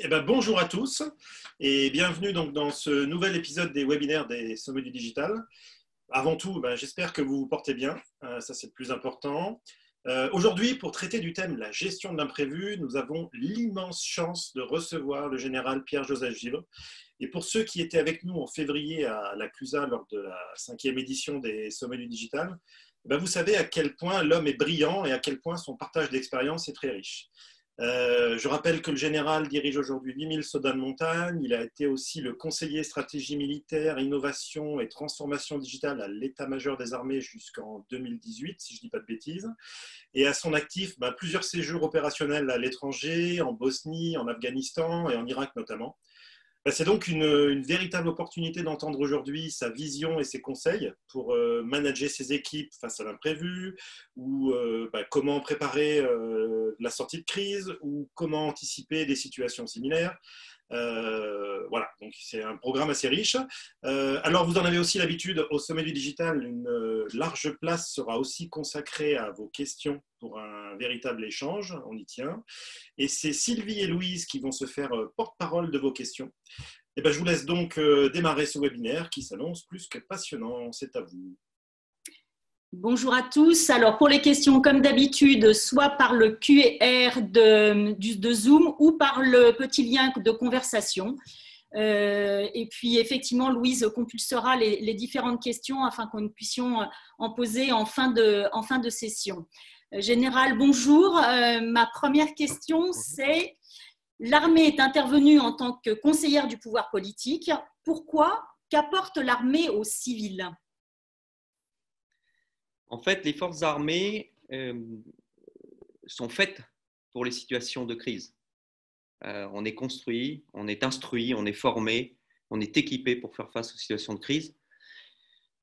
Eh ben, bonjour à tous et bienvenue donc dans ce nouvel épisode des webinaires des Sommets du Digital. Avant tout, j'espère que vous vous portez bien, ça c'est le plus important. Aujourd'hui, pour traiter du thème la gestion de l'imprévu, nous avons l'immense chance de recevoir le général Pierre-Joseph Givre. Et pour ceux qui étaient avec nous en février à la CLUSA lors de la 5e édition des Sommets du Digital, vous savez à quel point l'homme est brillant et à quel point son partage d'expérience est très riche. Je rappelle que le général dirige aujourd'hui 8000 soldats de montagne. Il a été aussi le conseiller stratégie militaire, innovation et transformation digitale à l'état-major des armées jusqu'en 2018, si je ne dis pas de bêtises. Et à son actif, plusieurs séjours opérationnels à l'étranger, en Bosnie, en Afghanistan et en Irak notamment. C'est donc une véritable opportunité d'entendre aujourd'hui sa vision et ses conseils pour manager ses équipes face à l'imprévu, ou comment préparer la sortie de crise, ou comment anticiper des situations similaires. Voilà, donc c'est un programme assez riche. Alors vous en avez aussi l'habitude, au Sommet du Digital, une large place sera aussi consacrée à vos questions pour un véritable échange, on y tient. Et c'est Sylvie et Louise qui vont se faire porte-parole de vos questions. Je vous laisse donc démarrer ce webinaire qui s'annonce plus que passionnant. C'est à vous. Bonjour à tous. Alors pour les questions, comme d'habitude, soit par le QR de Zoom ou par le petit lien de conversation. Et puis effectivement, Louise compulsera les différentes questions afin que nous puissions en poser en fin de session. Général, bonjour. Ma première question, c'est: l'armée est intervenue en tant que conseillère du pouvoir politique. Pourquoi? Qu'apporte l'armée aux civils? En fait, les forces armées sont faites pour les situations de crise. On est construit, on est instruit, on est formé, on est équipé pour faire face aux situations de crise,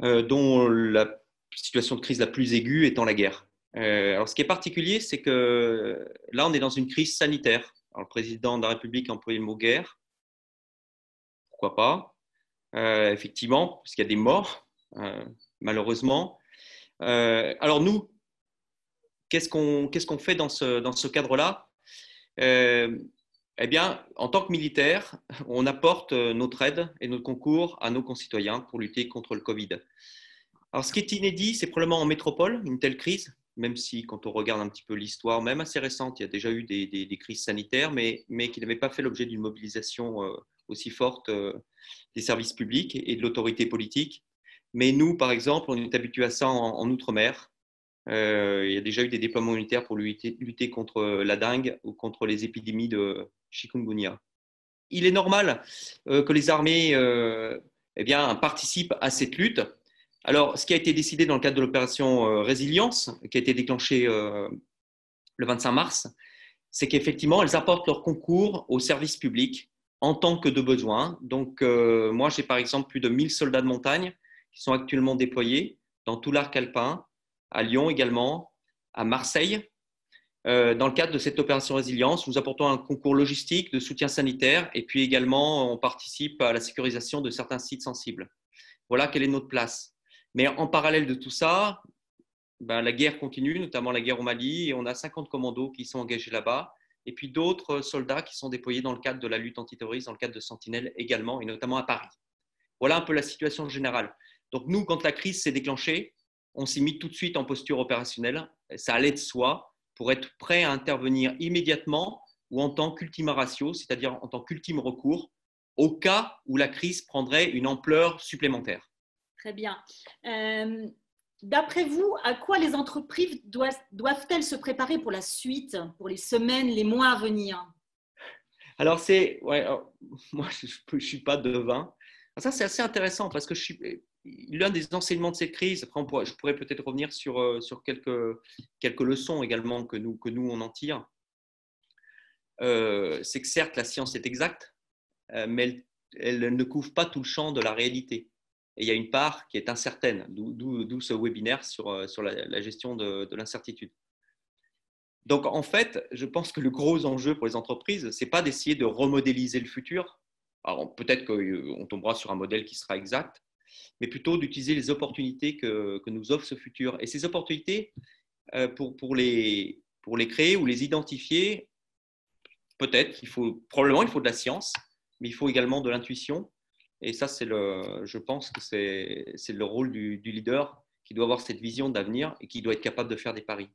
dont la situation de crise la plus aiguë étant la guerre. Alors, ce qui est particulier, c'est que là, on est dans une crise sanitaire. Alors, le président de la République a employé le mot guerre. Pourquoi pas? Effectivement, parce qu'il y a des morts, malheureusement. Alors nous, qu'est-ce qu'on fait dans ce cadre-là? Eh bien, en tant que militaire, on apporte notre aide et notre concours à nos concitoyens pour lutter contre le Covid. Alors, ce qui est inédit, c'est probablement en métropole, une telle crise, même si quand on regarde un petit peu l'histoire, même assez récente, il y a déjà eu des crises sanitaires, mais qui n'avaient pas fait l'objet d'une mobilisation aussi forte des services publics et de l'autorité politique. Mais nous, par exemple, on est habitué à ça en Outre-mer. Il y a déjà eu des déploiements militaires pour lutter contre la dengue ou contre les épidémies de chikungunya. Il est normal que les armées participent à cette lutte. Alors, ce qui a été décidé dans le cadre de l'opération Résilience, qui a été déclenchée le 25 mars, c'est qu'effectivement, elles apportent leur concours au service public en tant que de besoin. Donc, moi, j'ai par exemple plus de 1000 soldats de montagne qui sont actuellement déployés dans tout l'arc alpin, à Lyon également, à Marseille. Dans le cadre de cette opération Résilience, nous apportons un concours logistique, de soutien sanitaire, et puis également, on participe à la sécurisation de certains sites sensibles. Voilà quelle est notre place. Mais en parallèle de tout ça, la guerre continue, notamment la guerre au Mali, et on a 50 commandos qui sont engagés là-bas, et puis d'autres soldats qui sont déployés dans le cadre de la lutte antiterroriste, dans le cadre de Sentinelle également, et notamment à Paris. Voilà un peu la situation générale. Donc nous, quand la crise s'est déclenchée, on s'est mis tout de suite en posture opérationnelle. Ça allait de soi pour être prêt à intervenir immédiatement ou en tant qu'ultima ratio, c'est-à-dire en tant qu'ultime recours, au cas où la crise prendrait une ampleur supplémentaire. Très bien. D'après vous, à quoi les entreprises doivent-elles se préparer pour la suite, pour les semaines, les mois à venir? Alors, moi, je ne suis pas devin. Ça, c'est assez intéressant parce que l'un des enseignements de cette crise, après je pourrais peut-être revenir sur quelques leçons également que nous on en tire, c'est que certes, la science est exacte, mais elle ne couvre pas tout le champ de la réalité. Et il y a une part qui est incertaine, d'où ce webinaire sur la gestion de l'incertitude. Donc, en fait, je pense que le gros enjeu pour les entreprises, ce n'est pas d'essayer de remodéliser le futur. Alors, peut-être qu'on tombera sur un modèle qui sera exact, mais plutôt d'utiliser les opportunités que nous offre ce futur. Et ces opportunités, pour les créer ou les identifier, peut-être, probablement il faut de la science, mais il faut également de l'intuition. Et ça, je pense que c'est le rôle du leader qui doit avoir cette vision d'avenir et qui doit être capable de faire des paris.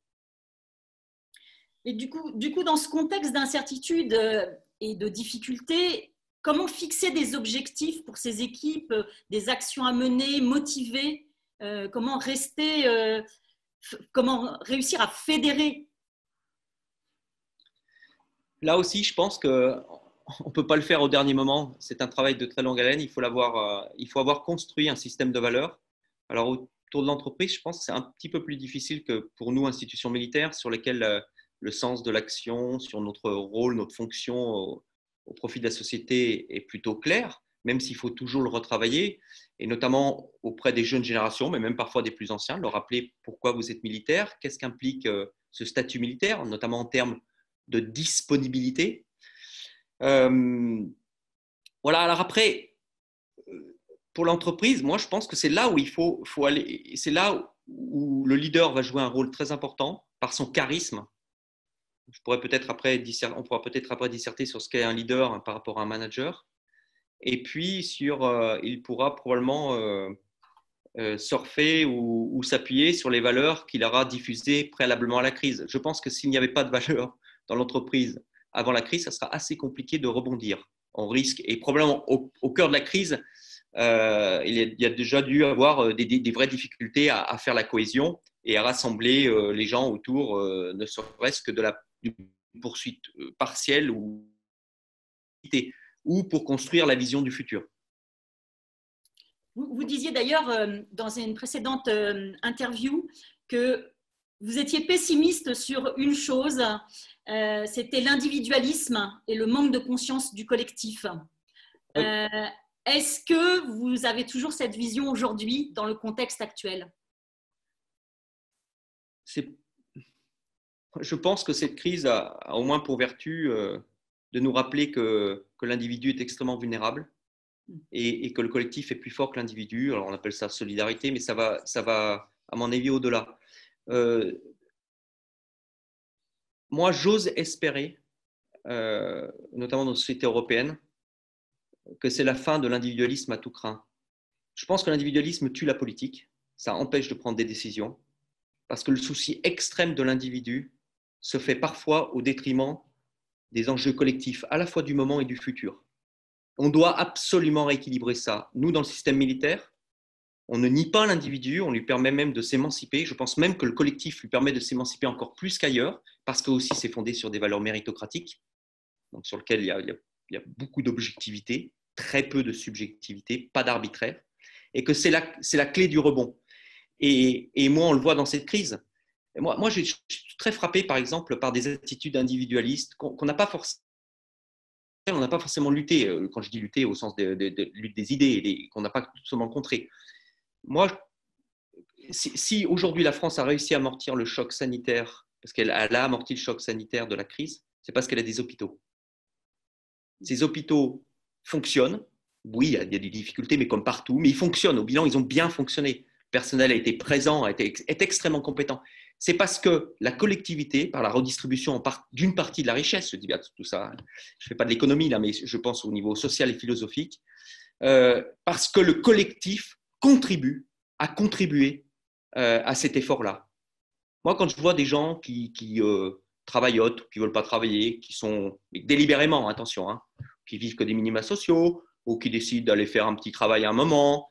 Et du coup, dans ce contexte d'incertitude et de difficulté, comment fixer des objectifs pour ces équipes, des actions à mener, motiver, comment réussir à fédérer? Là aussi, je pense qu'on ne peut pas le faire au dernier moment. C'est un travail de très longue haleine. Il faut avoir construit un système de valeurs. Alors, autour de l'entreprise, je pense que c'est un petit peu plus difficile que pour nous, institutions militaires, sur lesquelles le sens de l'action, sur notre rôle, notre fonction au profit de la société est plutôt clair, même s'il faut toujours le retravailler, et notamment auprès des jeunes générations, mais même parfois des plus anciens, leur rappeler pourquoi vous êtes militaire, qu'est-ce qu'implique ce statut militaire, notamment en termes de disponibilité. Voilà, alors après, pour l'entreprise, moi je pense que c'est là où il faut aller, c'est là où le leader va jouer un rôle très important par son charisme. On pourra peut-être après disserter sur ce qu'est un leader par rapport à un manager. Et puis, il pourra probablement surfer ou s'appuyer sur les valeurs qu'il aura diffusées préalablement à la crise. Je pense que s'il n'y avait pas de valeurs dans l'entreprise avant la crise, ça sera assez compliqué de rebondir. On risque, et probablement au cœur de la crise, il y a déjà dû avoir des vraies difficultés à faire la cohésion et à rassembler les gens autour, ne serait-ce que d'une poursuite partielle ou pour construire la vision du futur. Vous disiez d'ailleurs dans une précédente interview que vous étiez pessimiste sur une chose, c'était l'individualisme et le manque de conscience du collectif. Oui. Est-ce que vous avez toujours cette vision aujourd'hui dans le contexte actuel? Je pense que cette crise a au moins pour vertu de nous rappeler que l'individu est extrêmement vulnérable et que le collectif est plus fort que l'individu. Alors on appelle ça solidarité, mais ça va à mon avis au-delà. Moi, j'ose espérer, notamment dans la société européenne, que c'est la fin de l'individualisme à tout craint. Je pense que l'individualisme tue la politique, ça empêche de prendre des décisions, parce que le souci extrême de l'individu se fait parfois au détriment des enjeux collectifs, à la fois du moment et du futur. On doit absolument rééquilibrer ça. Nous, dans le système militaire, on ne nie pas l'individu, on lui permet même de s'émanciper. Je pense même que le collectif lui permet de s'émanciper encore plus qu'ailleurs, parce que aussi c'est fondé sur des valeurs méritocratiques, donc sur lesquelles il y a beaucoup d'objectivité, très peu de subjectivité, pas d'arbitraire, et que c'est la clé du rebond. Et moi, on le voit dans cette crise. Moi, je suis très frappé, par exemple, par des attitudes individualistes qu'on n'a pas forcément. On n'a pas forcément lutté, quand je dis lutter au sens de lutte des idées, qu'on n'a pas forcément contré. Moi, si aujourd'hui la France a réussi à amortir le choc sanitaire, parce qu'elle a amorti le choc sanitaire de la crise, c'est parce qu'elle a des hôpitaux. Ces hôpitaux fonctionnent. Oui, il y a des difficultés, mais comme partout, mais ils fonctionnent. Au bilan, ils ont bien fonctionné. Le personnel a été présent, est extrêmement compétent. C'est parce que la collectivité, par la redistribution d'une partie de la richesse, je dis bien tout ça, je ne fais pas de l'économie là, mais je pense au niveau social et philosophique, parce que le collectif a contribué à cet effort-là. Moi, quand je vois des gens qui travaillotent, qui ne veulent pas travailler, qui sont délibérément, attention, qui vivent que des minima sociaux, ou qui décident d'aller faire un petit travail à un moment,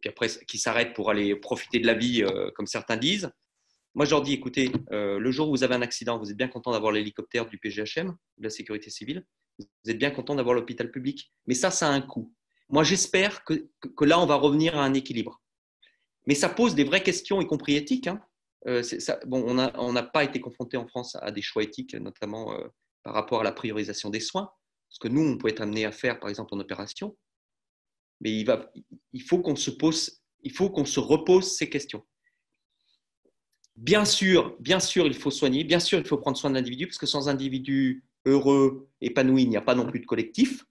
puis après qui s'arrêtent pour aller profiter de la vie, comme certains disent. Moi, je leur dis, écoutez, le jour où vous avez un accident, vous êtes bien content d'avoir l'hélicoptère du PGHM, de la sécurité civile, vous êtes bien content d'avoir l'hôpital public, mais ça a un coût. Moi, j'espère que là, on va revenir à un équilibre. Mais ça pose des vraies questions, y compris éthiques. On n'a pas été confronté en France à des choix éthiques, notamment par rapport à la priorisation des soins, ce que nous, on peut être amené à faire, par exemple, en opération. Mais il faut qu'on se repose ces questions. Bien sûr, il faut soigner, bien sûr, il faut prendre soin de l'individu, parce que sans individu heureux, épanoui, il n'y a pas non plus de collectif.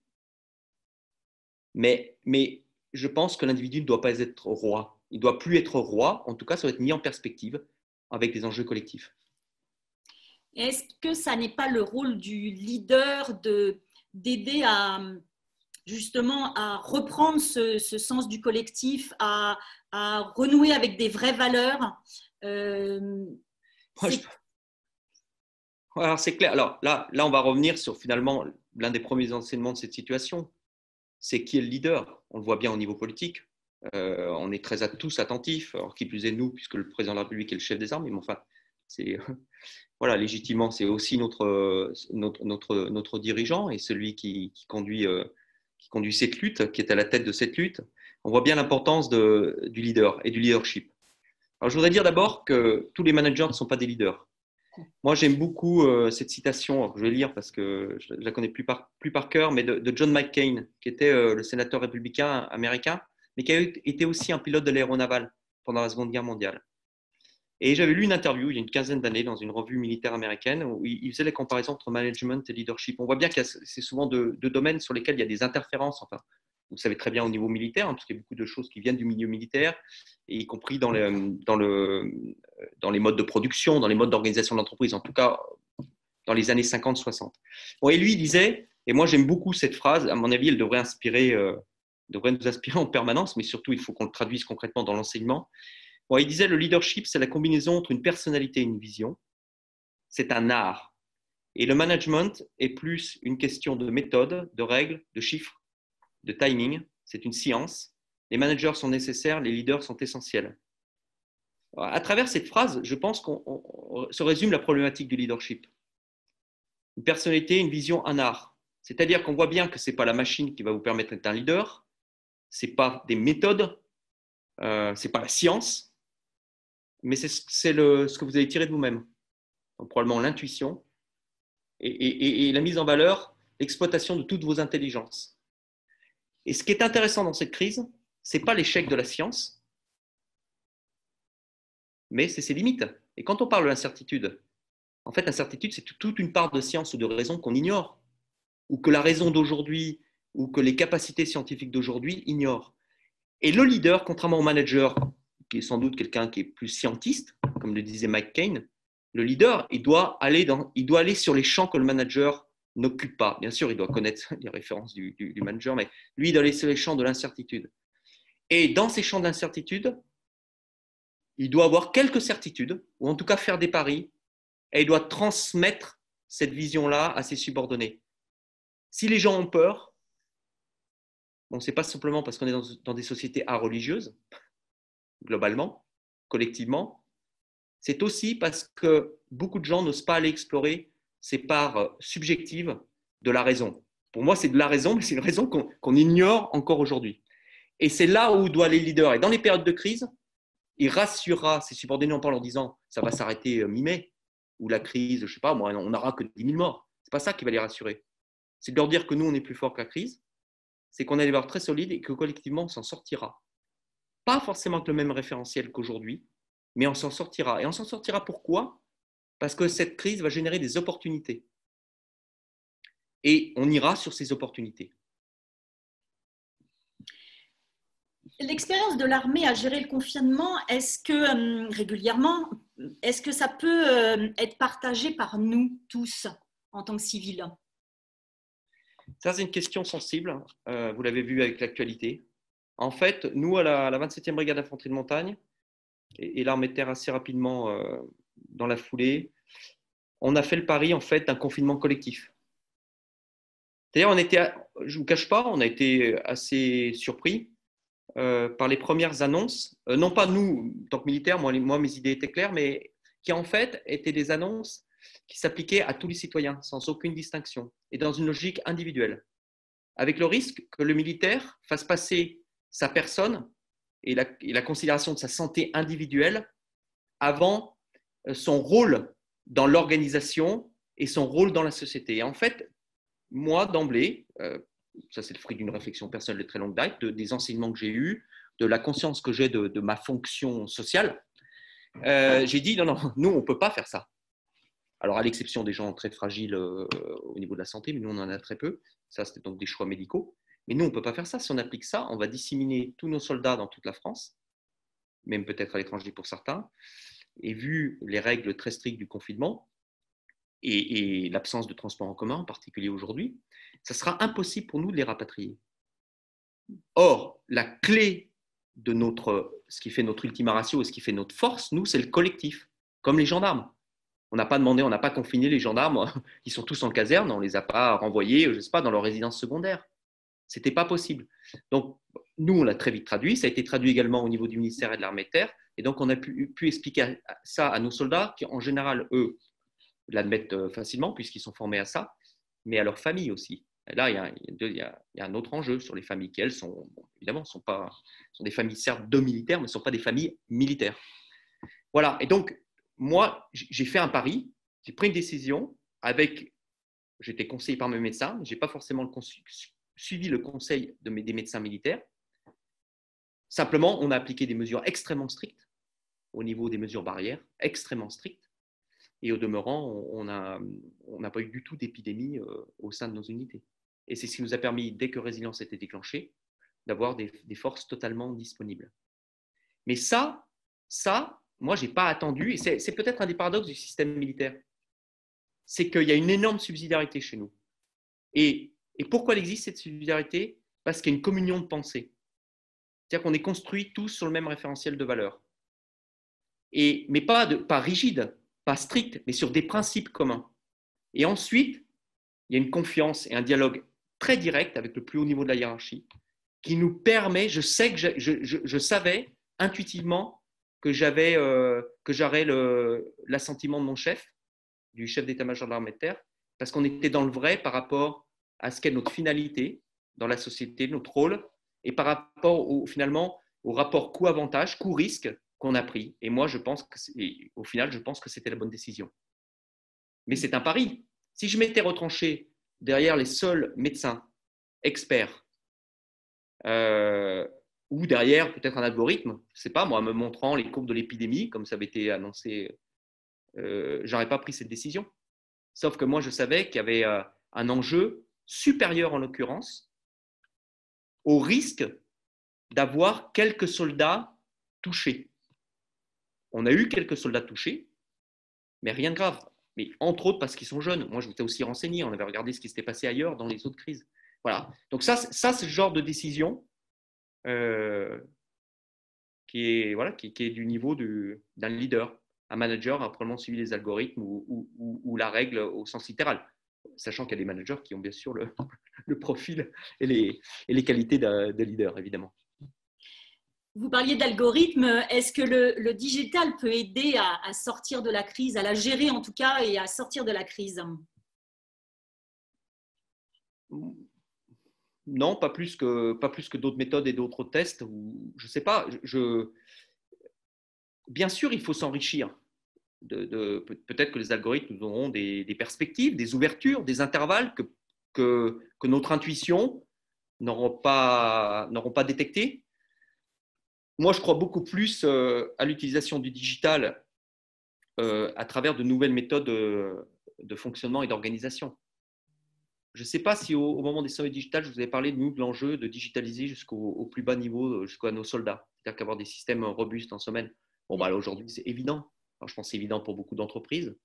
Mais je pense que l'individu ne doit pas être roi. Il ne doit plus être roi, en tout cas, ça doit être mis en perspective avec des enjeux collectifs. Est-ce que ça n'est pas le rôle du leader d'aider justement à reprendre ce sens du collectif, à renouer avec des vraies valeurs? Moi, alors, c'est clair. Alors là, on va revenir sur finalement l'un des premiers enseignements de cette situation. C'est qui est le leader. On le voit bien au niveau politique. On est tous attentifs, alors qui plus est nous, puisque le président de la République est le chef des armées. Mais enfin, c'est voilà, légitimement, c'est aussi notre dirigeant et celui qui conduit cette lutte, qui est à la tête de cette lutte. On voit bien l'importance du leader et du leadership. Alors, je voudrais dire d'abord que tous les managers ne sont pas des leaders. Moi, j'aime beaucoup cette citation, je vais lire parce que je ne la connais plus par cœur, mais de John McCain, qui était le sénateur républicain américain, mais qui a été aussi un pilote de l'aéronaval pendant la Seconde Guerre mondiale. Et j'avais lu une interview il y a une quinzaine d'années dans une revue militaire américaine où il faisait les comparaisons entre management et leadership. On voit bien que c'est souvent deux domaines sur lesquels il y a des interférences. Enfin, vous savez très bien au niveau militaire, parce qu'il y a beaucoup de choses qui viennent du milieu militaire, et y compris dans les modes de production, dans les modes d'organisation de l'entreprise, en tout cas dans les années 50-60. Bon, et lui, il disait, et moi j'aime beaucoup cette phrase, à mon avis, elle devrait nous inspirer en permanence, mais surtout, il faut qu'on le traduise concrètement dans l'enseignement. Bon, il disait, le leadership, c'est la combinaison entre une personnalité et une vision. C'est un art. Et le management est plus une question de méthode, de règles, de chiffres, de timing. C'est une science. Les managers sont nécessaires, les leaders sont essentiels. À travers cette phrase, je pense qu'on se résume la problématique du leadership. Une personnalité, une vision, un art. C'est-à-dire qu'on voit bien que ce n'est pas la machine qui va vous permettre d'être un leader, ce n'est pas des méthodes, ce n'est pas la science, mais c'est ce que vous avez tiré de vous-même. Donc, probablement l'intuition et la mise en valeur, l'exploitation de toutes vos intelligences. Et ce qui est intéressant dans cette crise, ce n'est pas l'échec de la science, mais c'est ses limites. Et quand on parle de l'incertitude, en fait, l'incertitude, c'est toute une part de science ou de raison qu'on ignore, ou que la raison d'aujourd'hui, ou que les capacités scientifiques d'aujourd'hui ignorent. Et le leader, contrairement au manager, qui est sans doute quelqu'un qui est plus scientiste, comme le disait Mike Kane, le leader, il doit aller sur les champs que le manager n'occupe pas. Bien sûr, il doit connaître les références du manager, mais lui, il doit aller sur les champs de l'incertitude. Et dans ces champs d'incertitude, il doit avoir quelques certitudes, ou en tout cas faire des paris, et il doit transmettre cette vision-là à ses subordonnés. Si les gens ont peur, bon, ce n'est pas simplement parce qu'on est dans des sociétés religieuses, globalement, collectivement, c'est aussi parce que beaucoup de gens n'osent pas aller explorer ces parts subjectives de la raison. Pour moi, c'est de la raison, mais c'est une raison qu'on ignore encore aujourd'hui. Et c'est là où doivent les leaders. Et dans les périodes de crise, il rassurera ses subordonnés en leur disant « ça va s'arrêter mi-mai » ou la crise, je ne sais pas, moi, on n'aura que 10 000 morts. Ce n'est pas ça qui va les rassurer. C'est de leur dire que nous, on est plus fort que la crise, c'est qu'on a des valeurs très solides et que collectivement, on s'en sortira. Pas forcément avec le même référentiel qu'aujourd'hui, mais on s'en sortira. Et on s'en sortira pourquoi ? Parce que cette crise va générer des opportunités. Et on ira sur ces opportunités. L'expérience de l'armée à gérer le confinement, est-ce que régulièrement, est-ce que ça peut être partagé par nous tous en tant que civils ? Ça, c'est une question sensible. Vous l'avez vu avec l'actualité. En fait, nous, à la 27e brigade d'infanterie de montagne, et l'armée de terre assez rapidement dans la foulée, on a fait le pari en fait d'un confinement collectif. D'ailleurs, je ne vous cache pas, on a été assez surpris par les premières annonces, non pas nous, en tant que militaires, moi mes idées étaient claires, mais qui en fait étaient des annonces qui s'appliquaient à tous les citoyens, sans aucune distinction, et dans une logique individuelle, avec le risque que le militaire fasse passer sa personne et la considération de sa santé individuelle avant son rôle dans l'organisation et son rôle dans la société. Et en fait, moi, d'emblée, ça c'est le fruit d'une réflexion personnelle de très longue date, des enseignements que j'ai eus, de la conscience que j'ai de ma fonction sociale, j'ai dit non, nous, on ne peut pas faire ça. Alors, à l'exception des gens très fragiles au niveau de la santé, mais nous, on en a très peu. Ça, c'était donc des choix médicaux. Mais nous, on ne peut pas faire ça. Si on applique ça, on va disséminer tous nos soldats dans toute la France, même peut-être à l'étranger pour certains. Et vu les règles très strictes du confinement, et l'absence de transport en commun, en particulier aujourd'hui, ça sera impossible pour nous de les rapatrier. Or, la clé de ce qui fait notre ultima ratio et ce qui fait notre force, nous, c'est le collectif, comme les gendarmes. On n'a pas demandé, on n'a pas confiné les gendarmes, ils sont tous en caserne, on ne les a pas renvoyés, je ne sais pas, dans leur résidence secondaire. Ce n'était pas possible. Donc, nous, on l'a très vite traduit. Ça a été traduit également au niveau du ministère et de l'armée de terre. Et donc, on a pu expliquer ça à nos soldats qui, en général, eux, l'admettent facilement puisqu'ils sont formés à ça, mais à leurs familles aussi. Et là, il y a un autre enjeu sur les familles qui, elles, évidemment, sont des familles certes de militaires, mais ne sont pas des familles militaires. Voilà. Et donc, moi, j'ai fait un pari, j'ai pris une décision j'étais conseillé par mes médecins, je n'ai pas forcément suivi le conseil des médecins militaires. Simplement, on a appliqué des mesures extrêmement strictes au niveau des mesures barrières, extrêmement strictes. Et au demeurant, on n'a pas eu du tout d'épidémie au sein de nos unités. Et c'est ce qui nous a permis, dès que Résilience était déclenchée, d'avoir des forces totalement disponibles. Mais ça, moi, je n'ai pas attendu, et c'est peut-être un des paradoxes du système militaire, c'est qu'il y a une énorme subsidiarité chez nous. Et pourquoi elle existe, cette subsidiarité ? Parce qu'il y a une communion de pensée. C'est-à-dire qu'on est construits tous sur le même référentiel de valeurs. Mais pas rigide, pas strict, mais sur des principes communs. Et ensuite, il y a une confiance et un dialogue très direct avec le plus haut niveau de la hiérarchie qui nous permet, je savais intuitivement que j'aurais l'assentiment de mon chef, du chef d'état-major de l'armée de terre, parce qu'on était dans le vrai par rapport à ce qu'est notre finalité dans la société, notre rôle, et par rapport finalement au rapport coût-avantage, coût-risque qu'on a pris. Et moi, au final, je pense que c'était la bonne décision. Mais c'est un pari. Si je m'étais retranché derrière les seuls médecins experts, ou derrière peut-être un algorithme, je ne sais pas, moi, me montrant les courbes de l'épidémie, comme ça avait été annoncé, j'aurais pas pris cette décision. Sauf que moi, je savais qu'il y avait un enjeu supérieur, en l'occurrence, au risque d'avoir quelques soldats touchés. On a eu quelques soldats touchés, mais rien de grave. Mais entre autres parce qu'ils sont jeunes. Moi, je m'étais aussi renseigné, on avait regardé ce qui s'était passé ailleurs dans les autres crises. Voilà. Donc ça c'est le genre de décision qui est du niveau d'un leader. Un manager a probablement suivi les algorithmes ou la règle au sens littéral, sachant qu'il y a des managers qui ont bien sûr le profil et les qualités de leader, évidemment. Vous parliez d'algorithme. Est-ce que le digital peut aider à sortir de la crise, à la gérer en tout cas, et à sortir de la crise ? Non, pas plus que d'autres méthodes et d'autres tests. Je ne sais pas. Bien sûr, il faut s'enrichir. Peut-être que les algorithmes nous auront des perspectives, des ouvertures, des intervalles que notre intuition n'auront pas détectés. Moi, je crois beaucoup plus à l'utilisation du digital à travers de nouvelles méthodes de fonctionnement et d'organisation. Je ne sais pas si au moment des sommets digitales, je vous avais parlé de l'enjeu de digitaliser jusqu'au plus bas niveau, jusqu'à nos soldats. C'est-à-dire qu'avoir des systèmes robustes en semaine. Bon, là, aujourd'hui, c'est évident. Alors, je pense que c'est évident pour beaucoup d'entreprises,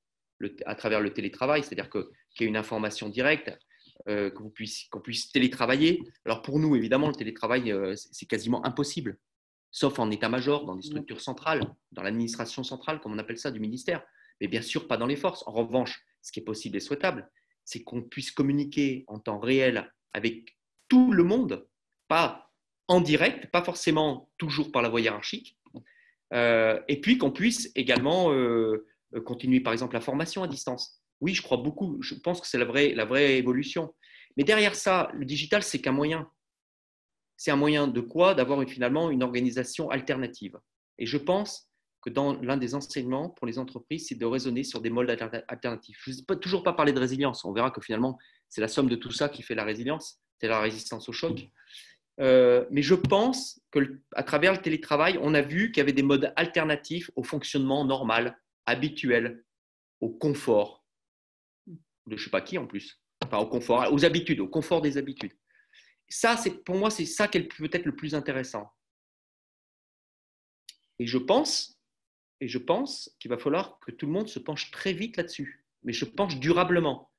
à travers le télétravail, c'est-à-dire qu'il y a une information directe, qu'on puisse télétravailler. Alors, pour nous, évidemment, le télétravail, c'est quasiment impossible, sauf en état-major, dans des structures centrales, dans l'administration centrale, comme on appelle ça, du ministère. Mais bien sûr, pas dans les forces. En revanche, ce qui est possible et souhaitable, c'est qu'on puisse communiquer en temps réel avec tout le monde, pas en direct, pas forcément toujours par la voie hiérarchique, et puis qu'on puisse également continuer, par exemple, la formation à distance. Oui, je crois beaucoup, je pense que c'est la vraie évolution. Mais derrière ça, le digital, c'est qu'un moyen. C'est un moyen de quoi ? D'avoir finalement une organisation alternative. Et je pense que dans l'un des enseignements pour les entreprises, c'est de raisonner sur des modes alternatifs. Je ne vais toujours pas parler de résilience. On verra que finalement, c'est la somme de tout ça qui fait la résilience, c'est la résistance au choc. Mais je pense qu'à travers le télétravail, on a vu qu'il y avait des modes alternatifs au fonctionnement normal, habituel, au confort de je ne sais pas qui en plus, enfin au confort, aux habitudes, au confort des habitudes. Ça, pour moi, c'est ça qui est peut-être le plus intéressant. Et je pense qu'il va falloir que tout le monde se penche très vite là-dessus. mais je pense durablement.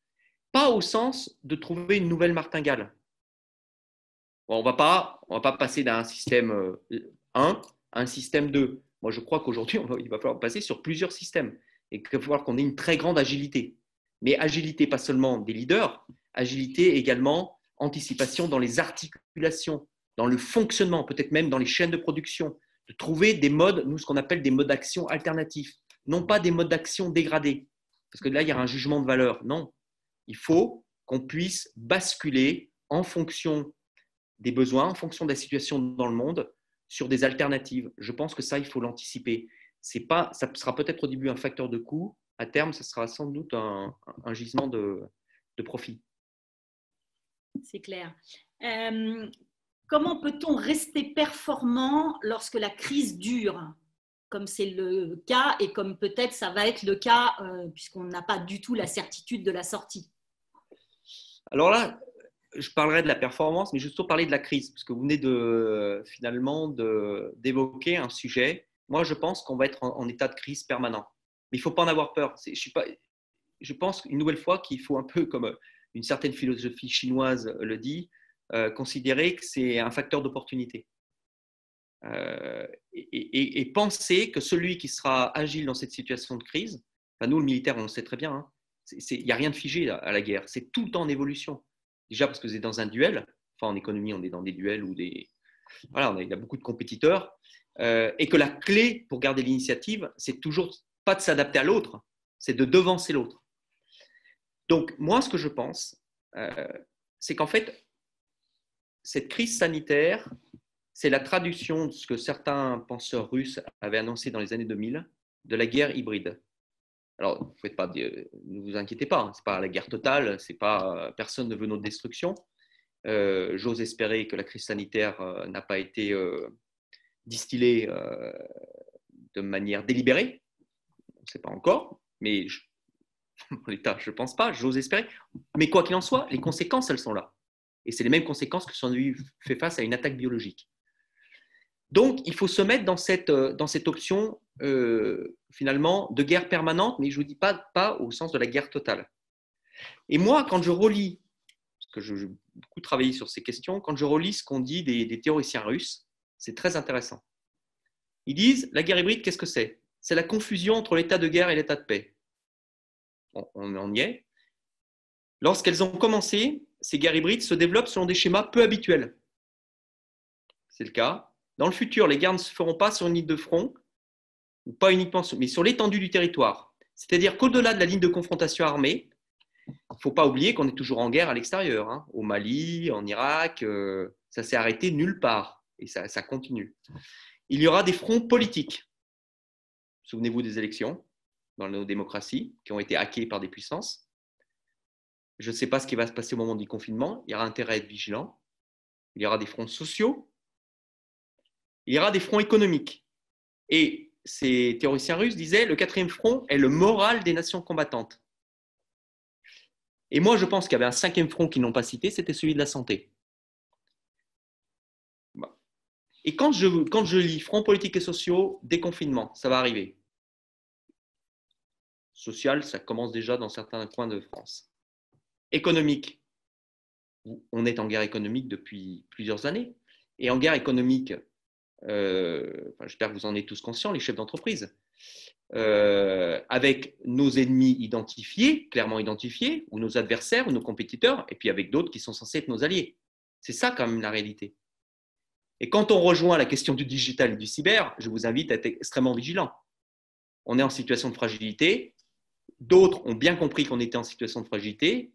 Pas au sens de trouver une nouvelle martingale. Bon, on va pas passer d'un système 1 à un système 2. Moi, je crois qu'aujourd'hui, il va falloir passer sur plusieurs systèmes et qu'il va falloir qu'on ait une très grande agilité. Mais agilité, pas seulement des leaders, agilité également, anticipation dans les articulations, dans le fonctionnement, peut-être même dans les chaînes de production, de trouver des modes, nous, ce qu'on appelle des modes d'action alternatifs, non pas des modes d'action dégradés, parce que là, il y a un jugement de valeur. Non, il faut qu'on puisse basculer en fonction des besoins, en fonction de la situation dans le monde, sur des alternatives. Je pense que ça, il faut l'anticiper. Ça sera peut-être au début un facteur de coût. À terme, ça sera sans doute un gisement de profit. C'est clair. Comment peut-on rester performant lorsque la crise dure, comme c'est le cas et comme peut-être ça va être le cas puisqu'on n'a pas du tout la certitude de la sortie? Alors là, je parlerai de la performance, mais je vais surtout parler de la crise, parce que vous venez d'évoquer un sujet. Moi, je pense qu'on va être en état de crise permanent. Mais il ne faut pas en avoir peur. Je pense une nouvelle fois qu'il faut un peu, comme une certaine philosophie chinoise le dit, considérer que c'est un facteur d'opportunité. Et penser que celui qui sera agile dans cette situation de crise, enfin nous, le militaire, on le sait très bien, hein, il n'y a rien de figé à la guerre. C'est tout le temps en évolution. Déjà parce que c'est dans un duel. Enfin, en économie, on est dans des duels où voilà, il y a beaucoup de compétiteurs. Et que la clé pour garder l'initiative, c'est toujours pas de s'adapter à l'autre, c'est de devancer l'autre. Donc, moi, ce que je pense, c'est qu'en fait, cette crise sanitaire, c'est la traduction de ce que certains penseurs russes avaient annoncé dans les années 2000, de la guerre hybride. Alors, ne vous inquiétez pas, ce n'est pas la guerre totale, personne ne veut notre destruction. J'ose espérer que la crise sanitaire n'a pas été distillée de manière délibérée. On ne sait pas encore, mais en l'état, je ne pense pas, j'ose espérer. Mais quoi qu'il en soit, les conséquences, elles sont là. Et c'est les mêmes conséquences que si on avait fait face à une attaque biologique. Donc, il faut se mettre dans cette option, finalement, de guerre permanente, mais je ne vous dis pas au sens de la guerre totale. Et moi, quand je relis, parce que j'ai beaucoup travaillé sur ces questions, quand je relis ce qu'on dit des théoriciens russes, c'est très intéressant. Ils disent, la guerre hybride, qu'est-ce que c'est? C'est la confusion entre l'état de guerre et l'état de paix. On y est. Lorsqu'elles ont commencé, ces guerres hybrides se développent selon des schémas peu habituels. C'est le cas. Dans le futur, les guerres ne se feront pas sur une ligne de front, ou pas uniquement, mais sur l'étendue du territoire. C'est-à-dire qu'au-delà de la ligne de confrontation armée, il ne faut pas oublier qu'on est toujours en guerre à l'extérieur, hein, au Mali, en Irak, ça s'est arrêté nulle part, et ça continue. Il y aura des fronts politiques. Souvenez-vous des élections dans nos démocraties qui ont été hackées par des puissances. Je ne sais pas ce qui va se passer au moment du confinement. Il y aura intérêt à être vigilant. Il y aura des fronts sociaux. Il y aura des fronts économiques. Et ces théoriciens russes disaient le quatrième front est le moral des nations combattantes. Et moi, je pense qu'il y avait un cinquième front qu'ils n'ont pas cité, c'était celui de la santé. Et quand je lis fronts politiques et sociaux, déconfinement, ça va arriver. Social, ça commence déjà dans certains coins de France. Économique, on est en guerre économique depuis plusieurs années. Et en guerre économique, j'espère que vous en êtes tous conscients, les chefs d'entreprise, avec nos ennemis identifiés, clairement identifiés, ou nos adversaires, ou nos compétiteurs, et puis avec d'autres qui sont censés être nos alliés. C'est ça quand même la réalité. Et quand on rejoint la question du digital et du cyber, je vous invite à être extrêmement vigilant. On est en situation de fragilité, d'autres ont bien compris qu'on était en situation de fragilité,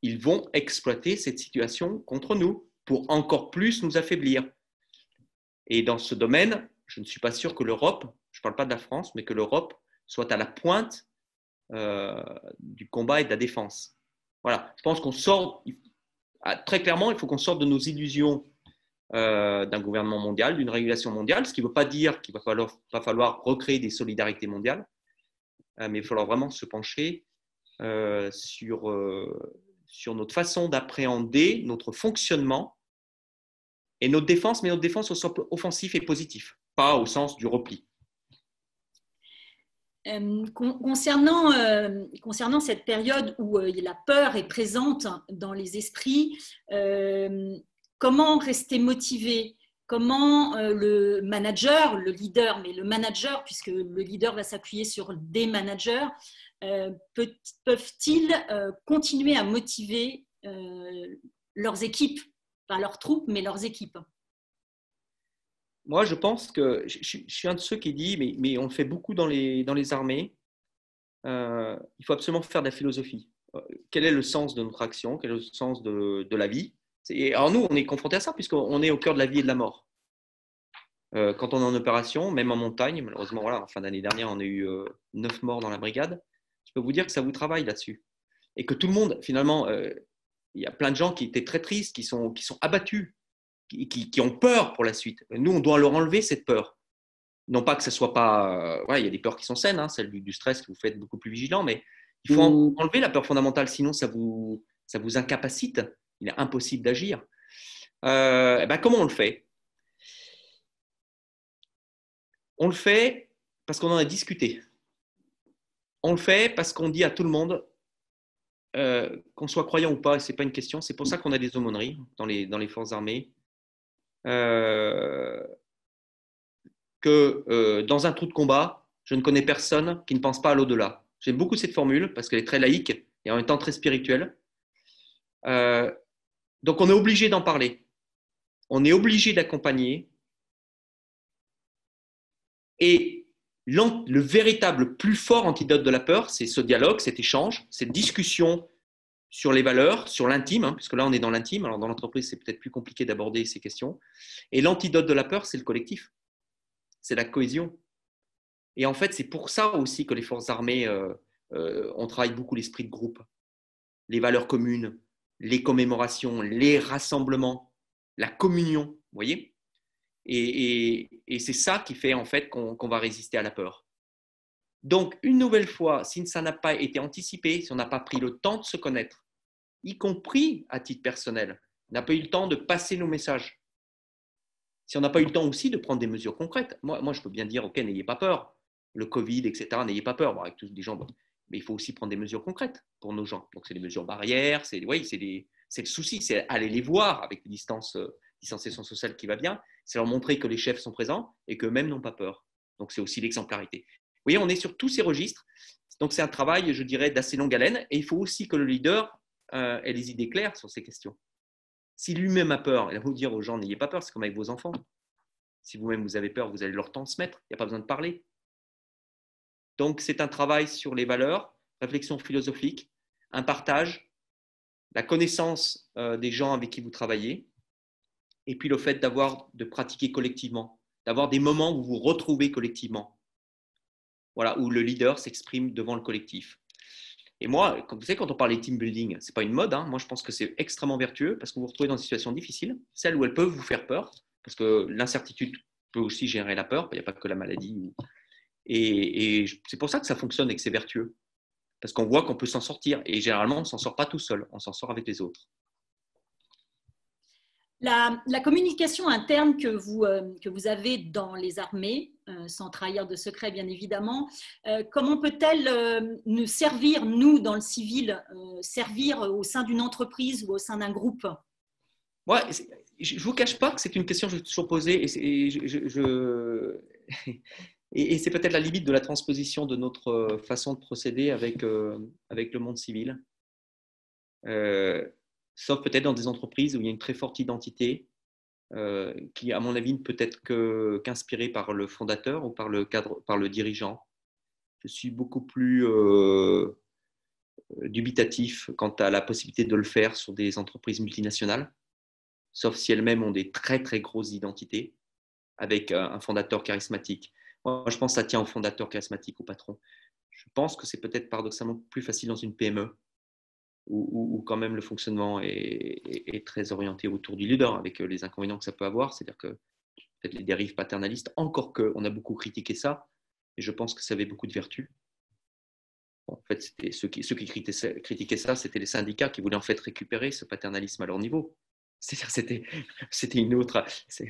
ils vont exploiter cette situation contre nous pour encore plus nous affaiblir. Et dans ce domaine, je ne suis pas sûr que l'Europe, je ne parle pas de la France, mais que l'Europe soit à la pointe du combat et de la défense. Voilà, je pense qu'on sort, très clairement, il faut qu'on sorte de nos illusions d'un gouvernement mondial, d'une régulation mondiale, ce qui ne veut pas dire qu'il va falloir recréer des solidarités mondiales, mais il va falloir vraiment se pencher sur notre façon d'appréhender notre fonctionnement et notre défense, mais notre défense au sens offensif et positif, pas au sens du repli. Concernant cette période où la peur est présente dans les esprits, comment rester motivé? Comment le manager, le leader, mais le manager, puisque le leader va s'appuyer sur des managers, peuvent-ils continuer à motiver leurs équipes, pas leurs troupes, mais leurs équipes? Moi, je pense que je suis un de ceux qui dit, mais on le fait beaucoup dans les armées, il faut absolument faire de la philosophie. Quel est le sens de notre action? Quel est le sens de la vie? Alors nous, on est confrontés à ça puisqu'on est au cœur de la vie et de la mort. Quand on est en opération, même en montagne, malheureusement, voilà, en fin d'année dernière, on a eu 9 morts dans la brigade. Je peux vous dire que ça vous travaille là-dessus. Et que tout le monde, finalement, il y a plein de gens qui étaient très tristes, qui sont abattus, qui ont peur pour la suite. Nous, on doit leur enlever cette peur. Non pas que ce soit pas… voilà, il y a des peurs qui sont saines, hein, celle du stress que vous faites beaucoup plus vigilant, mais il faut enlever la peur fondamentale, sinon ça vous incapacite. Il est impossible d'agir. Comment on le fait? On le fait parce qu'on en a discuté. On le fait parce qu'on dit à tout le monde, qu'on soit croyant ou pas, et ce n'est pas une question, c'est pour ça qu'on a des aumôneries dans les forces armées, que dans un trou de combat, je ne connais personne qui ne pense pas à l'au-delà. J'aime beaucoup cette formule parce qu'elle est très laïque et en même temps très spirituelle. Donc on est obligé d'en parler. On est obligé d'accompagner. Et le véritable plus fort antidote de la peur, c'est ce dialogue, cet échange, cette discussion sur les valeurs, sur l'intime, hein, puisque là on est dans l'intime. Alors dans l'entreprise, c'est peut-être plus compliqué d'aborder ces questions. Et l'antidote de la peur, c'est le collectif. C'est la cohésion. Et en fait, c'est pour ça aussi que les forces armées, on travaille beaucoup l'esprit de groupe, les valeurs communes, les commémorations, les rassemblements, la communion, vous voyez ? Et c'est ça qui fait en fait qu'on va résister à la peur. Donc, une nouvelle fois, si ça n'a pas été anticipé, si on n'a pas pris le temps de se connaître, y compris à titre personnel, on n'a pas eu le temps de passer nos messages, si on n'a pas eu le temps aussi de prendre des mesures concrètes, moi je peux bien dire, ok, n'ayez pas peur, le Covid, etc., n'ayez pas peur, bon, avec tous les gens, bon, mais il faut aussi prendre des mesures concrètes pour nos gens. Donc, c'est des mesures barrières, c'est le souci, c'est aller les voir avec une distanciation sociale qui va bien, c'est leur montrer que les chefs sont présents et qu'eux-mêmes n'ont pas peur. Donc, c'est aussi l'exemplarité. Vous voyez, on est sur tous ces registres. Donc, c'est un travail, je dirais, d'assez longue haleine. Et il faut aussi que le leader ait les idées claires sur ces questions. Si lui-même a peur, il va vous dire aux gens, n'ayez pas peur, c'est comme avec vos enfants. Si vous-même vous avez peur, vous allez leur transmettre. Il n'y a pas besoin de parler. Donc, c'est un travail sur les valeurs, réflexion philosophique, un partage, la connaissance des gens avec qui vous travaillez, et puis le fait de pratiquer collectivement, d'avoir des moments où vous vous retrouvez collectivement, voilà, où le leader s'exprime devant le collectif. Et moi, vous savez, quand on parle de team building, ce n'est pas une mode, hein. Moi je pense que c'est extrêmement vertueux parce que vous vous retrouvez dans des situations difficiles, celles où elles peuvent vous faire peur, parce que l'incertitude peut aussi générer la peur, il n'y a pas que la maladie. Et c'est pour ça que ça fonctionne et que c'est vertueux, parce qu'on voit qu'on peut s'en sortir, et généralement on ne s'en sort pas tout seul, on s'en sort avec les autres. La communication interne que vous avez dans les armées, sans trahir de secret bien évidemment, comment peut-elle nous servir, nous dans le civil, servir au sein d'une entreprise ou au sein d'un groupe? Ouais, je ne vous cache pas que c'est une question que je me suis toujours posée et c'est peut-être la limite de la transposition de notre façon de procéder avec le monde civil. Sauf peut-être dans des entreprises où il y a une très forte identité qui, à mon avis, ne peut être qu'inspirée par le fondateur ou par le dirigeant. Je suis beaucoup plus dubitatif quant à la possibilité de le faire sur des entreprises multinationales, sauf si elles-mêmes ont des très, très grosses identités avec un fondateur charismatique. Moi, je pense que ça tient au fondateur charismatique, au patron. Je pense que c'est peut-être paradoxalement plus facile dans une PME, où quand même le fonctionnement est très orienté autour du leader, avec les inconvénients que ça peut avoir, c'est-à-dire que peut-être les dérives paternalistes, encore qu'on a beaucoup critiqué ça, et je pense que ça avait beaucoup de vertus. Bon, en fait, ceux qui critiquaient ça, c'était les syndicats qui voulaient en fait récupérer ce paternalisme à leur niveau. C'est-à-dire c'était une autre…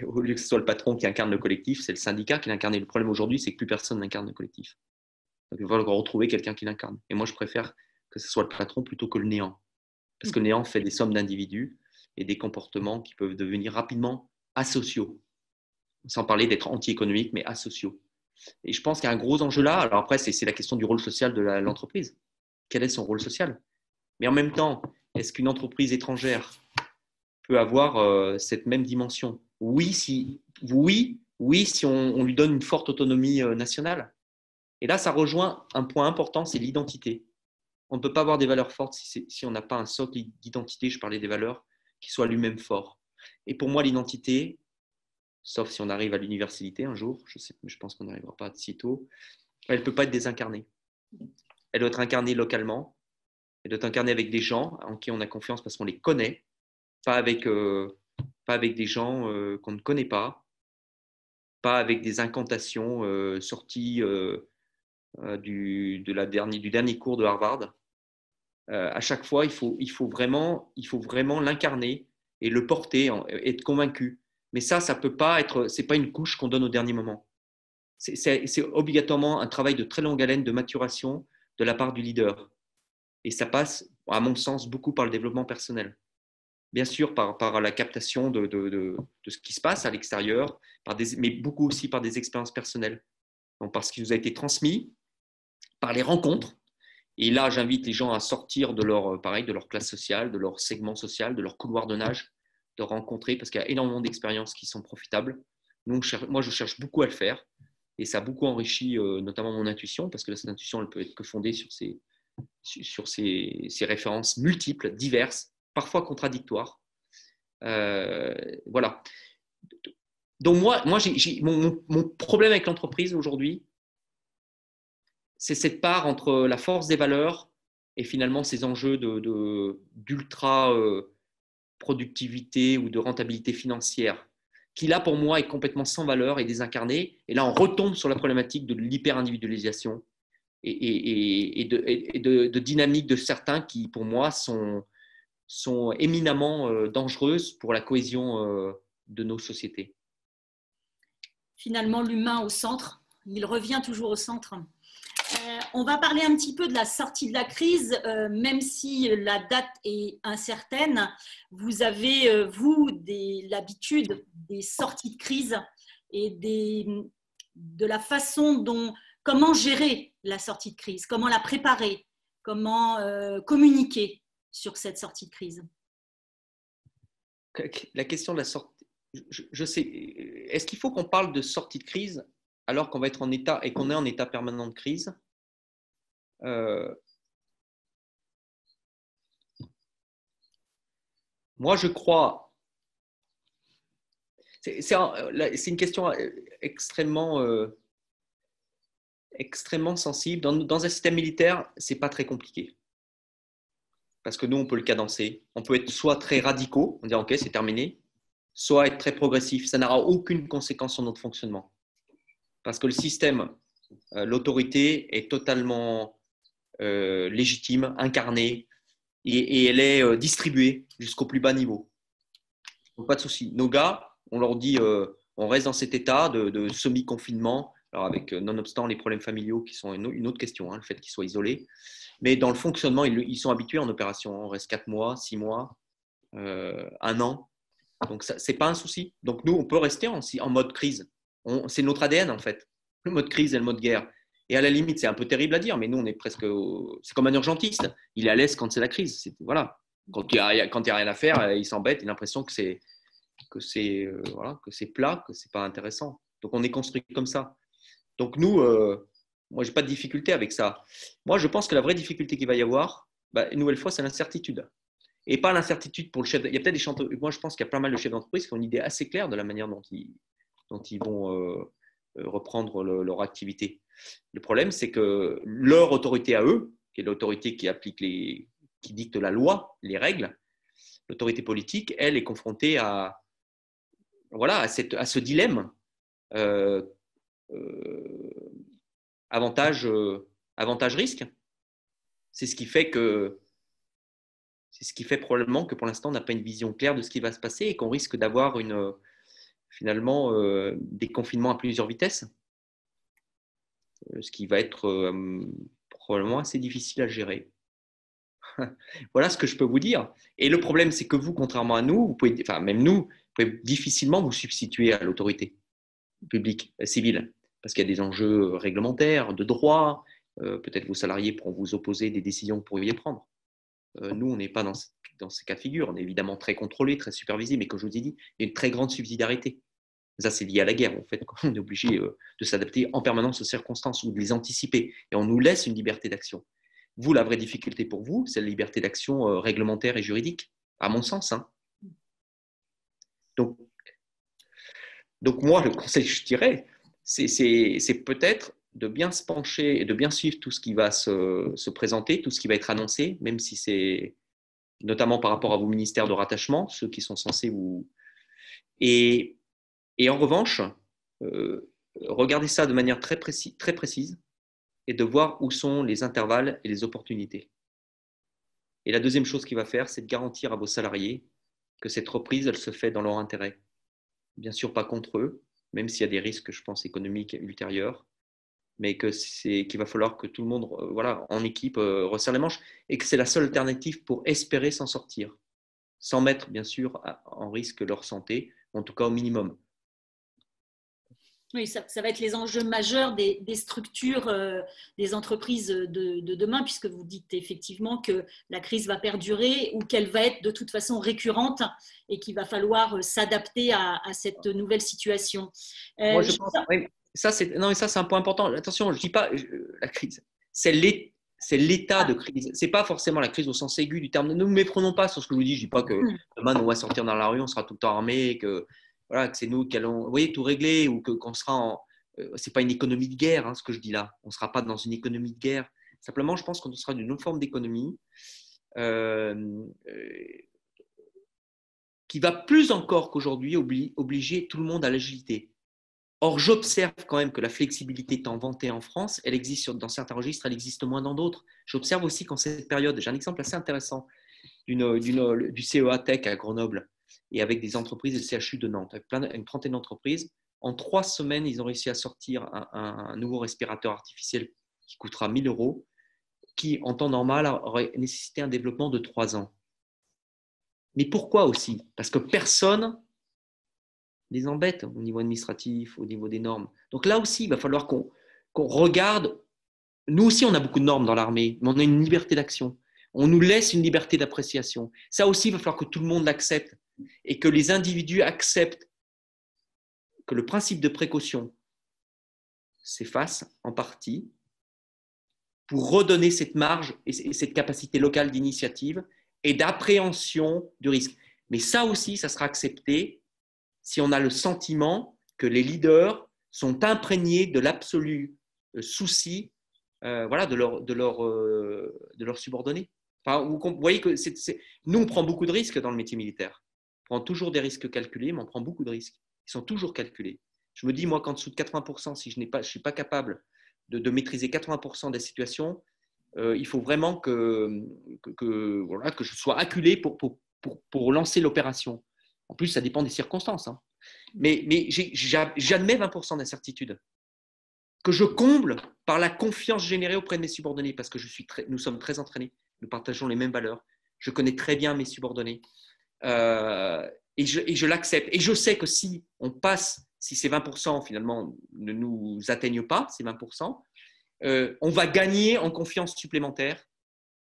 Au lieu que ce soit le patron qui incarne le collectif, c'est le syndicat qui l'incarnait. Le problème aujourd'hui, c'est que plus personne n'incarne le collectif. Donc, il va falloir retrouver quelqu'un qui l'incarne. Et moi, je préfère que ce soit le patron plutôt que le néant. Parce que le néant fait des sommes d'individus et des comportements qui peuvent devenir rapidement asociaux. Sans parler d'être anti-économique, mais asociaux. Et je pense qu'il y a un gros enjeu là. Alors après, c'est la question du rôle social de l'entreprise. Quel est son rôle social? Mais en même temps, est-ce qu'une entreprise étrangère peut avoir cette même dimension? Oui, si on lui donne une forte autonomie nationale. Et là, ça rejoint un point important, c'est l'identité. On ne peut pas avoir des valeurs fortes si on n'a pas un socle d'identité, je parlais des valeurs, qui soit lui-même fort. Et pour moi, l'identité, sauf si on arrive à l'universalité un jour, je pense qu'on n'arrivera pas si tôt, elle ne peut pas être désincarnée. Elle doit être incarnée localement, elle doit être incarnée avec des gens en qui on a confiance parce qu'on les connaît, pas avec des gens qu'on ne connaît pas avec des incantations sorties du dernier cours de Harvard. À chaque fois, il faut vraiment l'incarner et le porter, être convaincu. Mais ça peut pas être, c'est pas une couche qu'on donne au dernier moment. C'est obligatoirement un travail de très longue haleine de maturation de la part du leader. Et ça passe, à mon sens, beaucoup par le développement personnel. Bien sûr, par la captation de ce qui se passe à l'extérieur, mais beaucoup aussi par des expériences personnelles. Donc, par ce qui nous a été transmis, par les rencontres. Et là, j'invite les gens à sortir de leur classe sociale, de leur segment social, de leur couloir de nage, de rencontrer, parce qu'il y a énormément d'expériences qui sont profitables. Moi, je cherche beaucoup à le faire. Et ça a beaucoup enrichi notamment mon intuition, parce que cette intuition, elle peut être que fondée sur ces références multiples, diverses, parfois contradictoires. Voilà. Donc moi mon problème avec l'entreprise aujourd'hui, c'est cette part entre la force des valeurs et finalement ces enjeux d'ultra productivité ou de rentabilité financière, qui là pour moi est complètement sans valeur et désincarné. Et là on retombe sur la problématique de l'hyper-individualisation et de dynamique de certains qui pour moi sont éminemment dangereuses pour la cohésion de nos sociétés. Finalement, l'humain au centre, il revient toujours au centre. On va parler un petit peu de la sortie de la crise, même si la date est incertaine. Vous avez, l'habitude des sorties de crise et de la façon comment gérer la sortie de crise, comment la préparer, comment communiquer sur cette sortie de crise. La question de la sortie, je sais, est-ce qu'il faut qu'on parle de sortie de crise alors qu'on va être en état et qu'on est en état permanent de crise? Moi, je crois. C'est une question extrêmement sensible. Dans un système militaire, c'est pas très compliqué. Parce que nous, on peut le cadencer. On peut être soit très radicaux, on dit OK, c'est terminé, soit être très progressif. Ça n'aura aucune conséquence sur notre fonctionnement. Parce que le système, l'autorité est totalement légitime, incarnée, et elle est distribuée jusqu'au plus bas niveau. Donc, pas de souci. Nos gars, on leur dit, on reste dans cet état de semi-confinement, alors avec nonobstant les problèmes familiaux qui sont une autre question, le fait qu'ils soient isolés. Mais dans le fonctionnement, ils sont habitués en opération. On reste 4 mois, 6 mois, 1 an. Donc, ce n'est pas un souci. Donc, nous, on peut rester en mode crise. C'est notre ADN, en fait. Le mode crise et le mode guerre. Et à la limite, c'est un peu terrible à dire, mais nous, on est presque. C'est comme un urgentiste. Il est à l'aise quand c'est la crise. Voilà. Quand il n'y a rien à faire, il s'embête. Il a l'impression que c'est plat, que c'est pas intéressant. Donc, on est construit comme ça. Donc, nous, moi, je n'ai pas de difficulté avec ça. Moi, je pense que la vraie difficulté qu'il va y avoir, une nouvelle fois, c'est l'incertitude. Et pas l'incertitude pour le chef. Il y a peut-être des chefs. Moi, je pense qu'il y a pas mal de chefs d'entreprise qui ont une idée assez claire de la manière dont ils vont reprendre leur activité. Le problème, c'est que leur autorité à eux, qui est l'autorité qui dicte la loi, les règles, l'autorité politique, elle est confrontée à ce dilemme avantage-risque. C'est ce qui fait probablement que pour l'instant, on n'a pas une vision claire de ce qui va se passer et qu'on risque d'avoir finalement des confinements à plusieurs vitesses. ce qui va être probablement assez difficile à gérer. Voilà ce que je peux vous dire. Et le problème, c'est que vous, contrairement à nous, vous pouvez, enfin même nous, vous pouvez difficilement vous substituer à l'autorité publique, civile, parce qu'il y a des enjeux réglementaires, de droit. Peut-être vos salariés pourront vous opposer des décisions que vous pourriez prendre. Nous, on n'est pas dans ces cas de figure. On est évidemment très contrôlé, très supervisé, mais comme je vous ai dit, il y a une très grande subsidiarité. Ça, c'est lié à la guerre. En fait, on est obligé de s'adapter en permanence aux circonstances ou de les anticiper. Et on nous laisse une liberté d'action. Vous, la vraie difficulté pour vous, c'est la liberté d'action réglementaire et juridique, à mon sens. Hein. Donc, moi, le conseil que je dirais, c'est peut-être de bien se pencher et de bien suivre tout ce qui va se présenter, tout ce qui va être annoncé, même si c'est notamment par rapport à vos ministères de rattachement, ceux qui sont censés vous… Et en revanche, regardez ça de manière très précise et de voir où sont les intervalles et les opportunités. Et la deuxième chose qu'il va faire, c'est de garantir à vos salariés que cette reprise, elle se fait dans leur intérêt. Bien sûr, pas contre eux, même s'il y a des risques, je pense, économiques ultérieurs, mais qu'il va falloir que tout le monde, voilà, en équipe, resserre les manches, et que c'est la seule alternative pour espérer s'en sortir, sans mettre, bien sûr, en risque leur santé, en tout cas au minimum. Oui, ça va être les enjeux majeurs des structures, des entreprises de demain, puisque vous dites effectivement que la crise va perdurer ou qu'elle va être de toute façon récurrente et qu'il va falloir s'adapter à cette nouvelle situation. Moi, je pense, oui, ça, c'est un point important. Attention, je ne dis pas la crise, c'est l'état de crise. Ce n'est pas forcément la crise au sens aigu du terme. Ne nous méprenons pas sur ce que je vous dis. Je ne dis pas que demain, on va sortir dans la rue, on sera tout le temps armé, que c'est nous qui allons tout régler ou qu'on sera en… ce n'est pas une économie de guerre, hein, ce que je dis là. On ne sera pas dans une économie de guerre. Simplement, je pense qu'on sera d'une autre forme d'économie qui va plus encore qu'aujourd'hui obliger tout le monde à l'agilité. Or, j'observe quand même que la flexibilité tant vantée en France, elle existe dans certains registres, elle existe moins dans d'autres. J'observe aussi qu'en cette période, j'ai un exemple assez intéressant du CEA Tech à Grenoble et avec des entreprises et le CHU de Nantes, avec une trentaine d'entreprises. En 3 semaines, ils ont réussi à sortir un nouveau respirateur artificiel qui coûtera 1 000 €, qui en temps normal aurait nécessité un développement de 3 ans. Mais pourquoi aussi? Parce que personne les embête au niveau administratif, au niveau des normes. Donc là aussi, il va falloir qu'on regarde. Nous aussi, on a beaucoup de normes dans l'armée, mais on a une liberté d'action. On nous laisse une liberté d'appréciation. Ça aussi, il va falloir que tout le monde l'accepte et que les individus acceptent que le principe de précaution s'efface en partie pour redonner cette marge et cette capacité locale d'initiative et d'appréhension du risque. Mais ça aussi, ça sera accepté si on a le sentiment que les leaders sont imprégnés de l'absolu souci de leurs subordonnés. Enfin, vous voyez que nous, on prend beaucoup de risques dans le métier militaire. On prend toujours des risques calculés, mais on prend beaucoup de risques. Ils sont toujours calculés. Je me dis, moi, qu'en dessous de 80%, si je ne suis pas capable de maîtriser 80% des situations, il faut vraiment que je sois acculé pour lancer l'opération. En plus, ça dépend des circonstances. Hein. Mais j'admets 20% d'incertitude que je comble par la confiance générée auprès de mes subordonnés parce que nous sommes très entraînés, nous partageons les mêmes valeurs, je connais très bien mes subordonnés et je l'accepte. Et je sais que si ces 20% finalement ne nous atteignent pas, ces 20%, on va gagner en confiance supplémentaire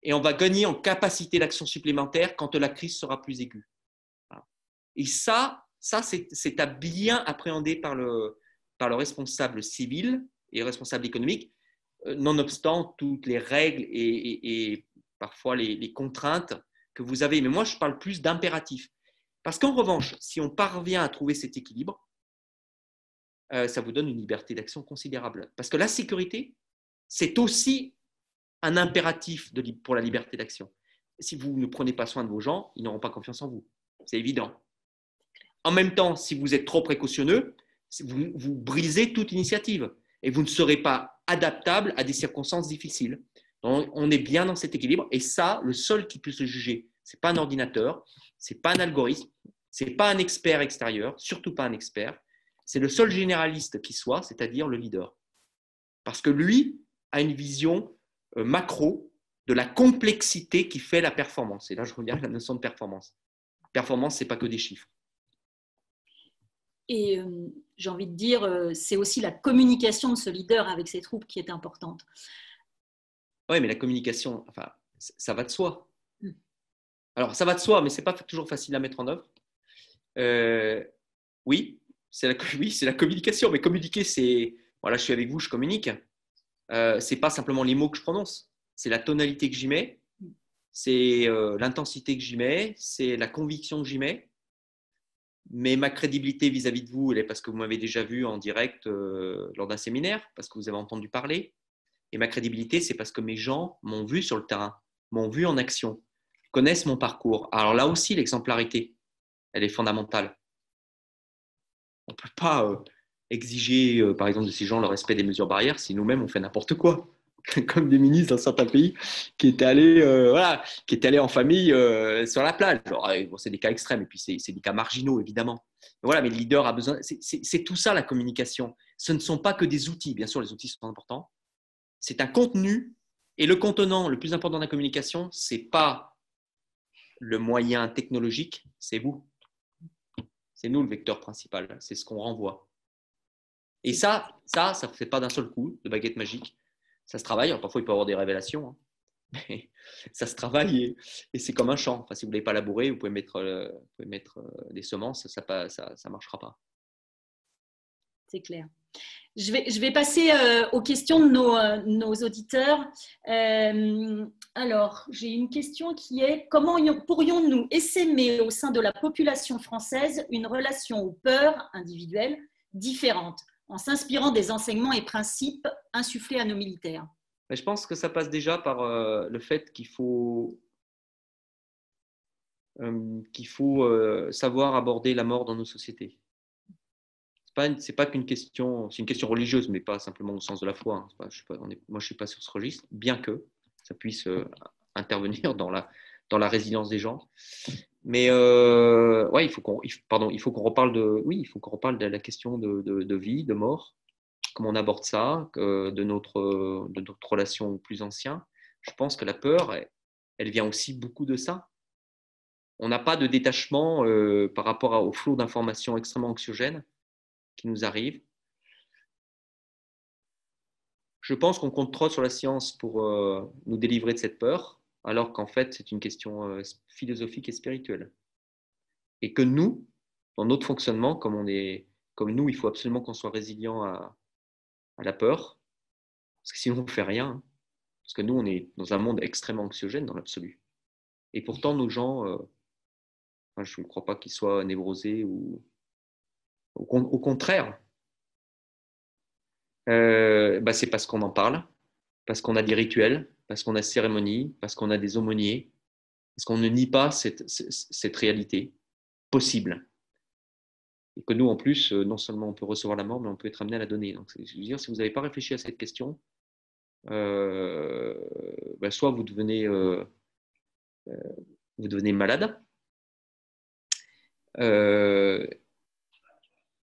et on va gagner en capacité d'action supplémentaire quand la crise sera plus aiguë. Et ça c'est à bien appréhender par le responsable civil et le responsable économique, nonobstant toutes les règles et parfois les contraintes que vous avez. Mais moi, je parle plus d'impératif. Parce qu'en revanche, si on parvient à trouver cet équilibre, ça vous donne une liberté d'action considérable. Parce que la sécurité, c'est aussi un impératif pour la liberté d'action. Si vous ne prenez pas soin de vos gens, ils n'auront pas confiance en vous. C'est évident. En même temps, si vous êtes trop précautionneux, vous brisez toute initiative et vous ne serez pas adaptable à des circonstances difficiles. Donc, on est bien dans cet équilibre et ça, le seul qui peut se juger, ce n'est pas un ordinateur, ce n'est pas un algorithme, ce n'est pas un expert extérieur, surtout pas un expert, c'est le seul généraliste qui soit, c'est-à-dire le leader. Parce que lui a une vision macro de la complexité qui fait la performance. Et là, je reviens à la notion de performance. Performance, ce n'est pas que des chiffres. Et j'ai envie de dire, c'est aussi la communication de ce leader avec ses troupes qui est importante. Oui, mais la communication, enfin, ça va de soi. Alors, ça va de soi, mais ce n'est pas toujours facile à mettre en œuvre. Oui, c'est la communication. Mais communiquer, c'est… Voilà, je suis avec vous, je communique. Ce n'est pas simplement les mots que je prononce. C'est la tonalité que j'y mets. C'est l'intensité que j'y mets. C'est la conviction que j'y mets. Mais ma crédibilité vis-à-vis de vous, elle est parce que vous m'avez déjà vu en direct lors d'un séminaire, parce que vous avez entendu parler. Et ma crédibilité, c'est parce que mes gens m'ont vu sur le terrain, m'ont vu en action, connaissent mon parcours. Alors là aussi, l'exemplarité, elle est fondamentale. On ne peut pas exiger, par exemple, de ces gens le respect des mesures barrières si nous-mêmes, on fait n'importe quoi. Comme des ministres dans certains pays qui étaient allés en famille sur la plage. Bon, c'est des cas extrêmes et puis c'est des cas marginaux, évidemment. Mais voilà, mais le leader a besoin… C'est tout ça, la communication. Ce ne sont pas que des outils. Bien sûr, les outils sont importants. C'est un contenu. Et le contenant, le plus important de la communication, ce n'est pas le moyen technologique, c'est vous. C'est nous le vecteur principal. C'est ce qu'on renvoie. Et ça ne fait pas d'un seul coup, de baguette magique. Ça se travaille. Alors, parfois, il peut y avoir des révélations. Hein. Mais ça se travaille et c'est comme un champ. Enfin, si vous ne l'avez pas labouré, vous pouvez mettre des semences, ça ne marchera pas. C'est clair. Je vais passer aux questions de nos auditeurs. Alors, j'ai une question qui est: comment pourrions-nous essaimer au sein de la population française une relation aux peurs individuelles différentes, en s'inspirant des enseignements et principes insufflés à nos militaires? Mais je pense que ça passe déjà par le fait qu'il faut savoir aborder la mort dans nos sociétés. C'est pas qu'une question, c'est une question religieuse, mais pas simplement au sens de la foi. Hein. Moi, je ne suis pas sur ce registre, bien que ça puisse intervenir dans la résilience des gens. Mais ouais, il faut qu'on reparle de la question de vie, de mort, comment on aborde ça, de notre relation aux plus anciens. Je pense que la peur, elle vient aussi beaucoup de ça. On n'a pas de détachement par rapport au flot d'informations extrêmement anxiogènes qui nous arrivent. Je pense qu'on compte trop sur la science pour nous délivrer de cette peur, alors qu'en fait, c'est une question philosophique et spirituelle. Et que nous, dans notre fonctionnement, comme nous, il faut absolument qu'on soit résilient à la peur, parce que sinon, on ne fait rien. Hein. Parce que nous, on est dans un monde extrêmement anxiogène dans l'absolu. Et pourtant, nos gens, je ne crois pas qu'ils soient névrosés ou… Au contraire, c'est parce qu'on en parle, parce qu'on a des rituels, parce qu'on a des cérémonies, parce qu'on a des aumôniers, parce qu'on ne nie pas cette réalité possible. Et que nous, en plus, non seulement on peut recevoir la mort, mais on peut être amené à la donner. Donc, je veux dire, si vous n'avez pas réfléchi à cette question, soit vous devenez malade,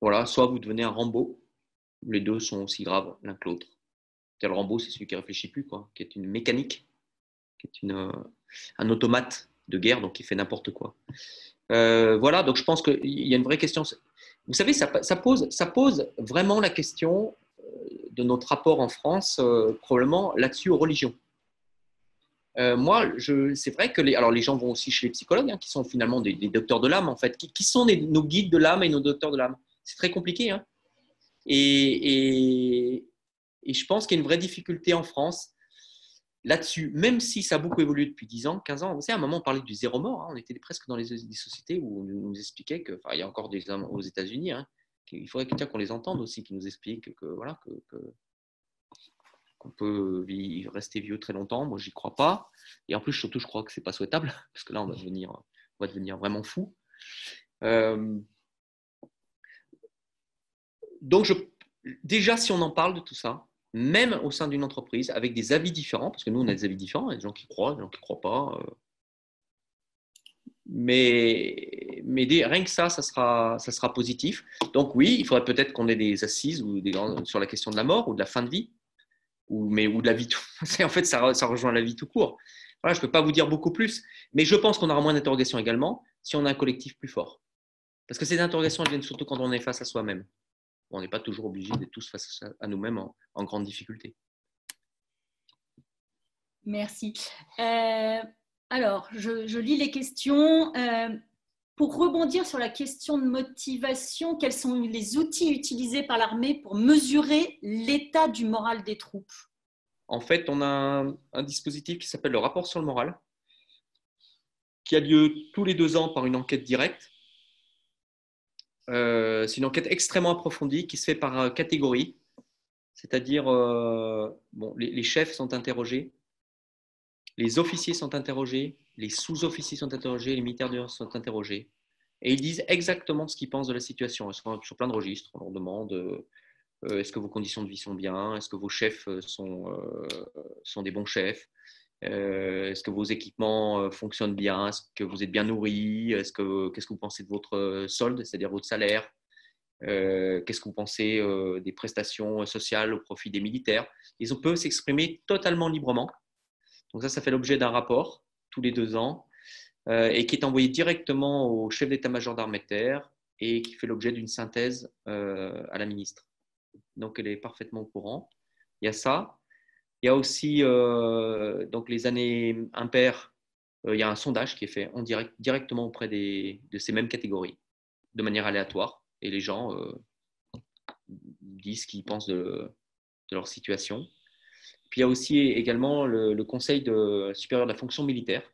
voilà, soit vous devenez un Rambo. Les deux sont aussi graves l'un que l'autre. Le Rambo, c'est celui qui ne réfléchit plus, quoi, qui est une mécanique, qui est un automate de guerre, donc qui fait n'importe quoi. Voilà, donc je pense qu'il y a une vraie question. Vous savez, ça pose vraiment la question de notre rapport en France, probablement là-dessus aux religions. Moi, c'est vrai que les gens vont aussi chez les psychologues, hein, qui sont finalement des docteurs de l'âme, en fait, qui sont nos guides de l'âme et nos docteurs de l'âme. C'est très compliqué, hein. Et je pense qu'il y a une vraie difficulté en France là-dessus, même si ça a beaucoup évolué depuis 10 ans, 15 ans. Vous savez, à un moment, on parlait du zéro mort. Hein, on était presque dans des sociétés où on nous expliquait que, il y a encore des hommes aux États-Unis, hein, il faudrait qu'on les entende aussi, qui nous expliquent qu'on peut rester vieux très longtemps. Moi, j'y crois pas. Et en plus, surtout, je crois que c'est pas souhaitable, parce que là, on va devenir vraiment fou. Donc, déjà, si on en parle de tout ça, même au sein d'une entreprise, avec des avis différents, parce que nous, on a des avis différents, il y a des gens qui croient, des gens qui ne croient pas. Mais rien que ça sera positif. Donc oui, il faudrait peut-être qu'on ait des assises sur la question de la mort ou de la fin de vie. ou de la vie tout. En fait, ça rejoint la vie tout court. Voilà, je ne peux pas vous dire beaucoup plus, mais je pense qu'on aura moins d'interrogations également si on a un collectif plus fort. Parce que ces interrogations, elles viennent surtout quand on est face à soi-même. On n'est pas toujours obligé d'être tous face à nous-mêmes en grande difficulté. Merci. Alors, je lis les questions. Pour rebondir sur la question de motivation, quels sont les outils utilisés par l'armée pour mesurer l'état du moral des troupes? En fait, on a un dispositif qui s'appelle le rapport sur le moral, qui a lieu tous les 2 ans par une enquête directe. C'est une enquête extrêmement approfondie qui se fait par catégorie, c'est-à-dire les chefs sont interrogés, les officiers sont interrogés, les sous-officiers sont interrogés, les militaires du sont interrogés. Et ils disent exactement ce qu'ils pensent de la situation. Ils sont sur plein de registres. On leur demande est-ce que vos conditions de vie sont bien? Est-ce que vos chefs sont des bons chefs? Est-ce que vos équipements fonctionnent bien? Est-ce que vous êtes bien nourris? Qu'est-ce que vous pensez de votre solde, c'est-à-dire votre salaire? Qu'est-ce que vous pensez des prestations sociales au profit des militaires? Ils peuvent s'exprimer totalement librement. Donc ça fait l'objet d'un rapport tous les 2 ans et qui est envoyé directement au chef d'état-major d'armée de terre et qui fait l'objet d'une synthèse à la ministre. Donc elle est parfaitement au courant. Il y a ça. Il y a aussi donc les années impaires, il y a un sondage qui est fait directement auprès de ces mêmes catégories, de manière aléatoire. Et les gens disent ce qu'ils pensent de leur situation. Puis il y a aussi également le Conseil supérieur de la fonction militaire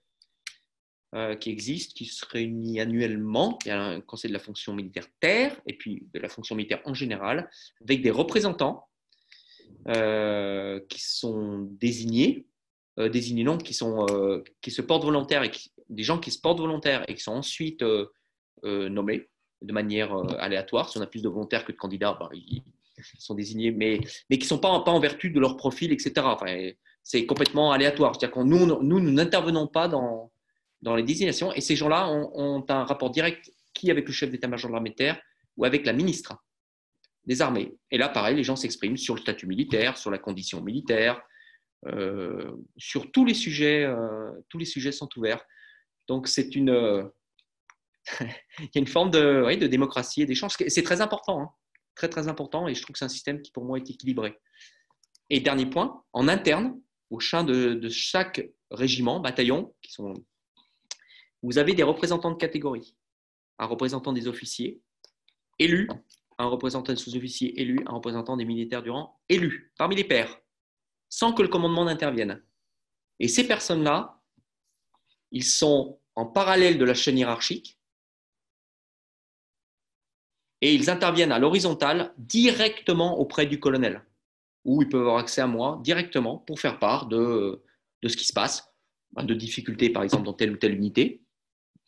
qui existe, qui se réunit annuellement. Il y a un Conseil de la fonction militaire terre et puis de la fonction militaire en général, avec des représentants qui sont désignés non, qui se portent volontaires des gens qui se portent volontaires et qui sont ensuite nommés de manière aléatoire. Si on a plus de volontaires que de candidats, ils sont désignés, mais qui ne sont pas en vertu de leur profil, etc. Enfin, c'est complètement aléatoire. C'est-à-dire que nous n'intervenons pas dans les désignations et ces gens-là ont un rapport direct avec le chef d'état-major de l'armée de terre ou avec la ministre des armées. Et là, pareil, les gens s'expriment sur le statut militaire, sur la condition militaire, sur tous les sujets sont ouverts. Donc, il y a une forme de démocratie et d'échange. C'est très important, hein. Très, très important. Et je trouve que c'est un système qui, pour moi, est équilibré. Et dernier point, en interne, au sein de chaque régiment, bataillon, vous avez des représentants de catégorie. Un représentant des officiers élus, un représentant des sous-officiers élus, un représentant des militaires du rang élus, parmi les pairs, sans que le commandement n'intervienne. Et ces personnes-là, ils sont en parallèle de la chaîne hiérarchique et ils interviennent à l'horizontale directement auprès du colonel, où ils peuvent avoir accès à moi directement pour faire part de ce qui se passe, de difficultés par exemple dans telle ou telle unité,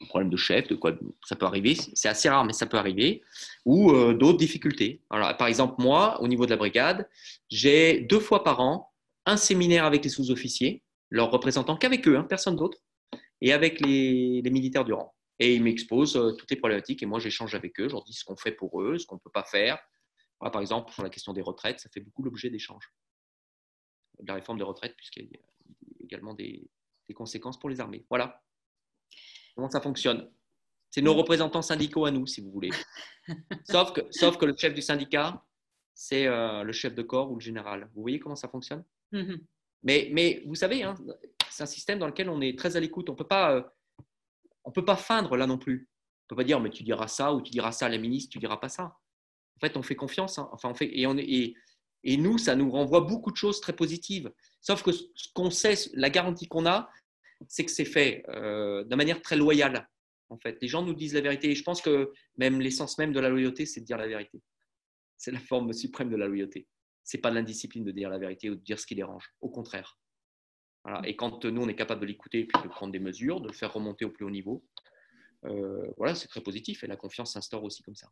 problème de chef, de quoi ça peut arriver, c'est assez rare mais ça peut arriver, ou d'autres difficultés. Alors, par exemple, moi, au niveau de la brigade, j'ai 2 fois par an un séminaire avec les sous-officiers, leurs représentants qu'avec eux, personne d'autre, et avec les militaires du rang. Et ils m'exposent toutes les problématiques et moi j'échange avec eux, je leur dis ce qu'on fait pour eux, ce qu'on ne peut pas faire. Voilà, par exemple, sur la question des retraites, ça fait beaucoup l'objet d'échanges. De la réforme des retraites, puisqu'il y a également des conséquences pour les armées. Voilà. Comment ça fonctionne? C'est nos représentants syndicaux à nous, si vous voulez. Sauf que le chef du syndicat, c'est le chef de corps ou le général. Vous voyez comment ça fonctionne? Mais vous savez, hein, c'est un système dans lequel on est très à l'écoute. On ne peut pas feindre là non plus. On ne peut pas dire, mais tu diras ça ou tu diras ça à la ministre, tu ne diras pas ça. En fait, on fait confiance. Hein. Enfin, et nous, ça nous renvoie beaucoup de choses très positives. Sauf que ce qu'on sait, la garantie qu'on a, c'est que c'est fait de manière très loyale. En fait, les gens nous disent la vérité. Et je pense que même l'essence même de la loyauté, c'est de dire la vérité. C'est la forme suprême de la loyauté. Ce n'est pas l'indiscipline de dire la vérité ou de dire ce qui dérange. Au contraire. Voilà. Et quand nous, on est capable de l'écouter et puis de prendre des mesures, de le faire remonter au plus haut niveau, voilà, c'est très positif. Et la confiance s'instaure aussi comme ça.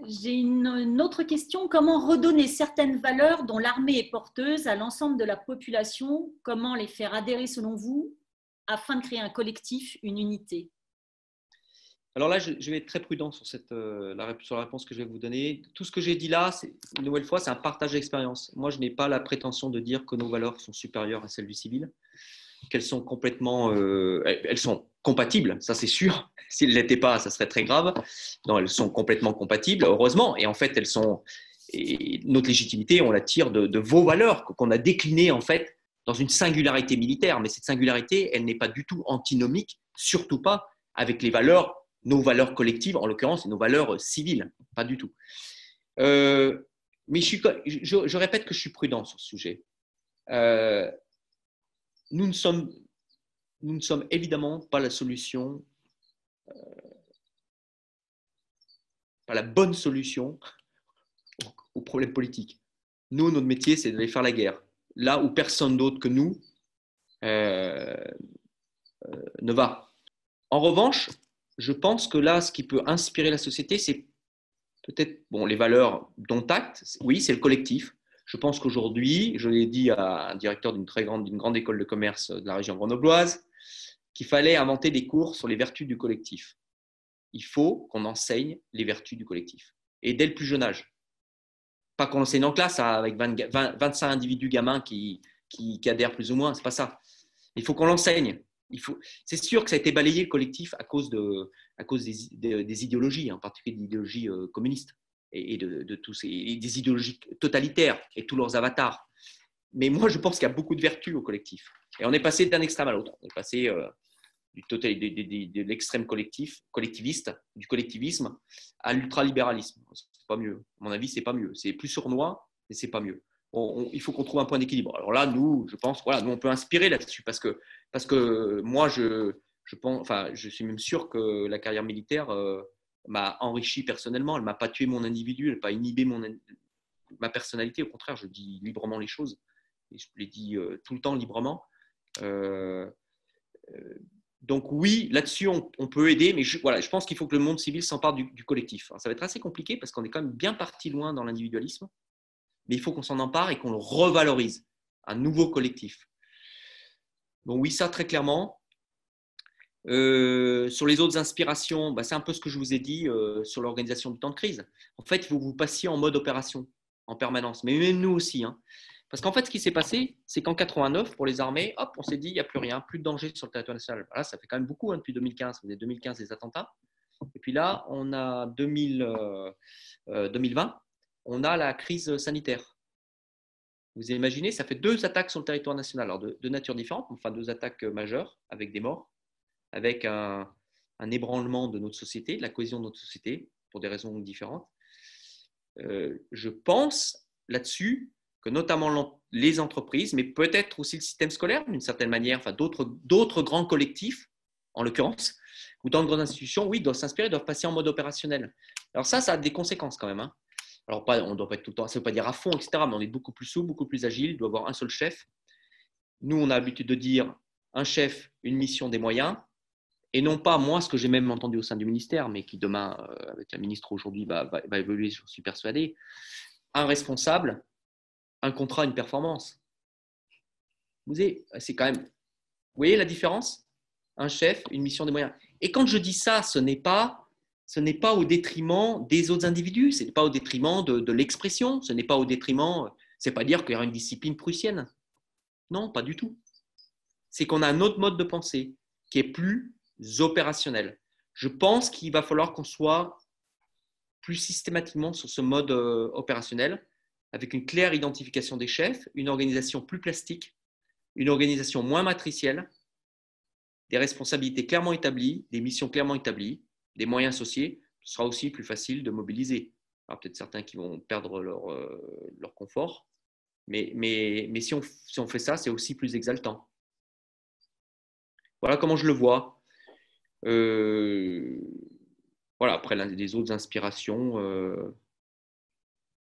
J'ai une autre question. Comment redonner certaines valeurs dont l'armée est porteuse à l'ensemble de la population? Comment les faire adhérer selon vous afin de créer un collectif, une unité? Alors là, je vais être très prudent sur sur la réponse que je vais vous donner. Tout ce que j'ai dit là, une nouvelle fois, c'est un partage d'expérience. Moi, je n'ai pas la prétention de dire que nos valeurs sont supérieures à celles du civil, qu'elles sont complètement, elles sont compatibles, ça c'est sûr. S'ils ne l'étaient pas, ça serait très grave. Non, elles sont complètement compatibles, heureusement. Et en fait, notre légitimité, on la tire de vos valeurs qu'on a déclinées en fait dans une singularité militaire. Mais cette singularité, elle n'est pas du tout antinomique, surtout pas avec nos valeurs collectives, en l'occurrence, nos valeurs civiles, pas du tout. Mais je répète que je suis prudent sur ce sujet. Nous ne sommes évidemment pas la solution, pas la bonne solution aux problèmes politiques. Nous, notre métier, c'est d'aller faire la guerre, là où personne d'autre que nous ne va. En revanche, je pense que là, ce qui peut inspirer la société, c'est peut-être les valeurs dont acte. Oui, c'est le collectif. Je pense qu'aujourd'hui, je l'ai dit à un directeur d'une grande école de commerce de la région grenobloise, qu'il fallait inventer des cours sur les vertus du collectif. Il faut qu'on enseigne les vertus du collectif. Et dès le plus jeune âge. Pas qu'on enseigne en classe avec 25 individus gamins qui adhèrent plus ou moins, c'est pas ça. Il faut qu'on l'enseigne. C'est sûr que ça a été balayé le collectif à cause des idéologies, en particulier des idéologies communistes et des idéologies totalitaires et tous leurs avatars. Mais moi, je pense qu'il y a beaucoup de vertus au collectif. Et on est passé d'un extrême à l'autre. On est passé de l'extrême collectiviste, du collectivisme à l'ultralibéralisme. C'est pas mieux. À mon avis, c'est pas mieux. C'est plus sournois, mais c'est pas mieux. Il faut qu'on trouve un point d'équilibre. Alors là, nous, je pense, nous, on peut inspirer là-dessus parce que moi, je suis même sûr que la carrière militaire m'a enrichi personnellement. Elle m'a pas tué mon individu, elle n'a pas inhibé ma personnalité. Au contraire, je dis librement les choses et je les dis tout le temps librement. Donc oui, là-dessus, on peut aider, mais je pense qu'il faut que le monde civil s'empare du collectif. Alors, ça va être assez compliqué parce qu'on est quand même bien parti loin dans l'individualisme, mais il faut qu'on s'en empare et qu'on le revalorise, un nouveau collectif. Donc oui, ça très clairement. Sur les autres inspirations, c'est un peu ce que je vous ai dit sur l'organisation du temps de crise. En fait, il faut que vous passiez en mode opération en permanence, mais même nous aussi. Parce qu'en fait, ce qui s'est passé, c'est qu'en 89, pour les armées, hop, on s'est dit, il n'y a plus rien, plus de danger sur le territoire national. Voilà, ça fait quand même beaucoup depuis 2015. Vous avez 2015 les attentats. Et puis là, on a 2020, on a la crise sanitaire. Vous imaginez, ça fait 2 attaques sur le territoire national, alors de nature différente, enfin 2 attaques majeures avec des morts, avec un ébranlement de notre société, de la cohésion de notre société, pour des raisons différentes. Je pense là-dessus que notamment les entreprises, mais peut-être aussi le système scolaire, d'une certaine manière, enfin d'autres grands collectifs, en l'occurrence, ou dans de grandes institutions, oui, doivent s'inspirer, doivent passer en mode opérationnel. Alors ça a des conséquences quand même. Alors on ne doit pas être tout le temps, ça ne veut pas dire à fond, etc., mais on est beaucoup plus souple, beaucoup plus agile, il doit y avoir un seul chef. Nous, on a l'habitude de dire un chef, une mission, des moyens, et non pas, moi, ce que j'ai même entendu au sein du ministère, mais qui demain, avec la ministre aujourd'hui, va évoluer, je suis persuadé, un responsable, un contrat, une performance. C'est quand même… Vous voyez la différence ? Un chef, une mission, des moyens. Et quand je dis ça, ce n'est pas au détriment des autres individus, ce n'est pas au détriment de l'expression, ce n'est pas au détriment… C'est pas dire qu'il y aura une discipline prussienne. Non, pas du tout. C'est qu'on a un autre mode de pensée qui est plus opérationnel. Je pense qu'il va falloir qu'on soit plus systématiquement sur ce mode opérationnel, avec une claire identification des chefs, une organisation plus plastique, une organisation moins matricielle, des responsabilités clairement établies, des missions clairement établies, des moyens associés. Ce sera aussi plus facile de mobiliser. Alors peut-être certains qui vont perdre leur confort, mais si on fait ça, c'est aussi plus exaltant. Voilà comment je le vois. Voilà, après les autres inspirations,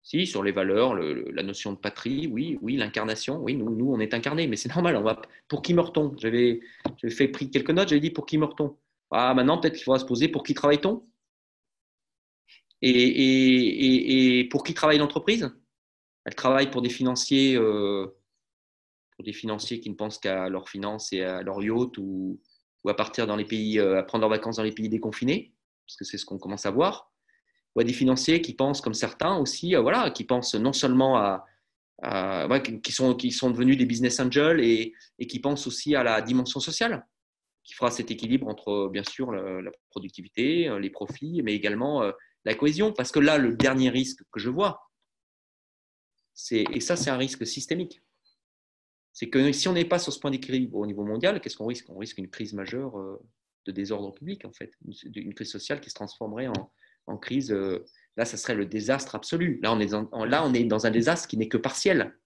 si, sur les valeurs, la notion de patrie, oui, l'incarnation, oui, nous on est incarnés, mais c'est normal. Pour qui meurt-on ? J'avais pris quelques notes, j'avais dit pour qui meurt-on ? Maintenant, peut-être qu'il faudra se poser pour qui travaille-t-on ? Et pour qui travaille l'entreprise ? Elle travaille pour des financiers qui ne pensent qu'à leurs finances et à leur yacht ou à partir dans les pays, à prendre leurs vacances dans les pays déconfinés. parce que c'est ce qu'on commence à voir, ou à des financiers qui pensent comme certains aussi, qui pensent non seulement qui sont devenus des business angels et qui pensent aussi à la dimension sociale, qui fera cet équilibre entre, bien sûr, la productivité, les profits, mais également la cohésion. Parce que là, le dernier risque que je vois, et ça, c'est un risque systémique, c'est que si on n'est pas sur ce point d'équilibre au niveau mondial, qu'est-ce qu'on risque? On risque une crise majeure de désordre public, en fait, une crise sociale qui se transformerait en crise. Là, ça serait le désastre absolu. Là, on est dans un désastre qui n'est que partiel.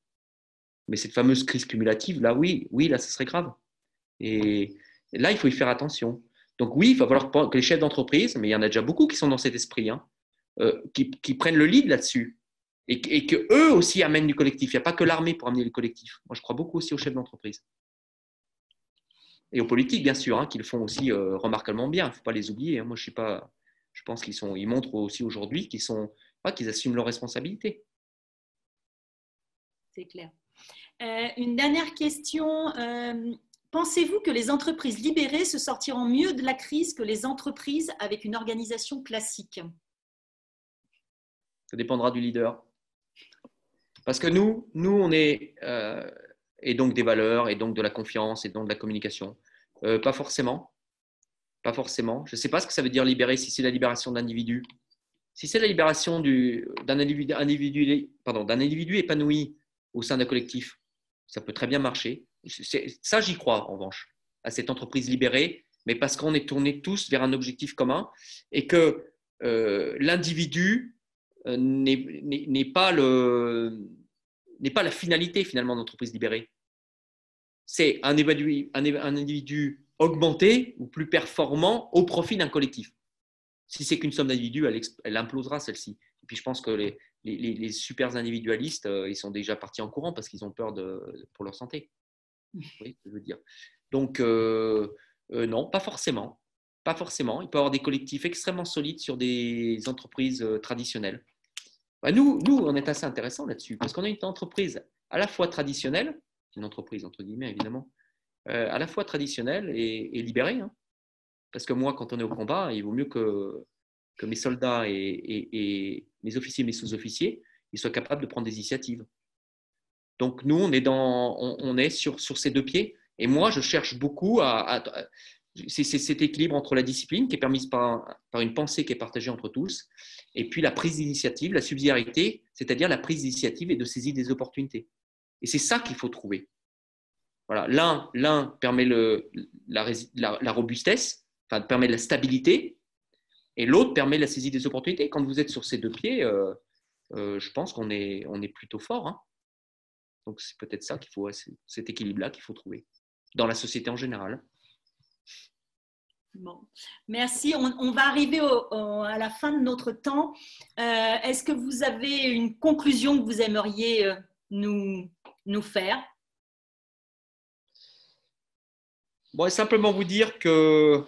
Mais cette fameuse crise cumulative, là, oui, là, ça serait grave. Et là, il faut y faire attention. Donc oui, il va falloir que les chefs d'entreprise, mais il y en a déjà beaucoup qui sont dans cet esprit, qui prennent le lead là-dessus et qu'eux aussi amènent du collectif. Il n'y a pas que l'armée pour amener le collectif. Moi, je crois beaucoup aussi aux chefs d'entreprise. Et aux politiques, bien sûr, qui le font aussi remarquablement bien. Il ne faut pas les oublier. Moi, je pense qu'ils montrent aussi aujourd'hui qu'ils assument leurs responsabilités. C'est clair. Une dernière question. Pensez-vous que les entreprises libérées se sortiront mieux de la crise que les entreprises avec une organisation classique? Ça dépendra du leader. Parce que nous on est, et donc des valeurs, et donc de la confiance, et donc de la communication. Pas forcément. Pas forcément. Je ne sais pas ce que ça veut dire libérer, si c'est la libération d'individus. Si c'est la libération d'un individu épanoui au sein d'un collectif, ça peut très bien marcher. Ça, j'y crois, en revanche, à cette entreprise libérée, mais parce qu'on est tournés tous vers un objectif commun et que l'individu n'est pas la finalité, finalement, de l'entreprise libérée. C'est un individu augmenté ou plus performant au profit d'un collectif. Si c'est qu'une somme d'individus, elle implosera celle-ci. Et puis je pense que les super individualistes, ils sont déjà partis en courant parce qu'ils ont peur pour leur santé. Vous voyez ce que je veux dire? Donc, non, pas forcément. Pas forcément. Il peut y avoir des collectifs extrêmement solides sur des entreprises traditionnelles. Nous, on est assez intéressant là-dessus parce qu'on a une entreprise à la fois traditionnelle, une entreprise entre guillemets évidemment, à la fois traditionnelle et libérée. Parce que moi, quand on est au combat, il vaut mieux que mes soldats et mes officiers, mes sous-officiers, ils soient capables de prendre des initiatives. Donc nous, on est sur ces deux pieds. Et moi, je cherche beaucoup c'est cet équilibre entre la discipline qui est permise par une pensée qui est partagée entre tous, et puis la prise d'initiative, la subsidiarité, c'est-à-dire la prise d'initiative et de saisir des opportunités. Et c'est ça qu'il faut trouver. Voilà. L'un permet la robustesse, enfin, permet la stabilité, et l'autre permet la saisie des opportunités. Quand vous êtes sur ces deux pieds, je pense qu'on est plutôt fort. Donc c'est peut-être ça qu'il faut, cet équilibre-là qu'il faut trouver dans la société en général. Bon, merci. On va arriver à la fin de notre temps. Est-ce que vous avez une conclusion que vous aimeriez nous faire? Bon, simplement vous dire que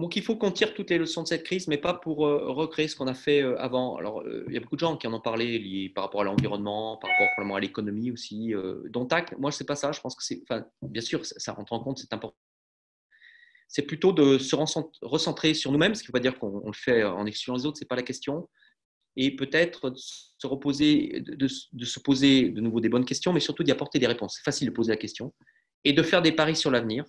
qu'il faut qu'on tire toutes les leçons de cette crise, mais pas pour recréer ce qu'on a fait avant. Alors, il y a beaucoup de gens qui en ont parlé par rapport à l'environnement, par rapport probablement à l'économie aussi, dont acte. Moi, ce n'est pas ça. Je pense que bien sûr, ça rentre en compte, c'est important. C'est plutôt de se recentrer sur nous-mêmes, ce qui ne veut pas dire qu'on le fait en excluant les autres, ce n'est pas la question. Et peut-être se reposer, de se poser de nouveau des bonnes questions, mais surtout d'y apporter des réponses. C'est facile de poser la question. Et de faire des paris sur l'avenir.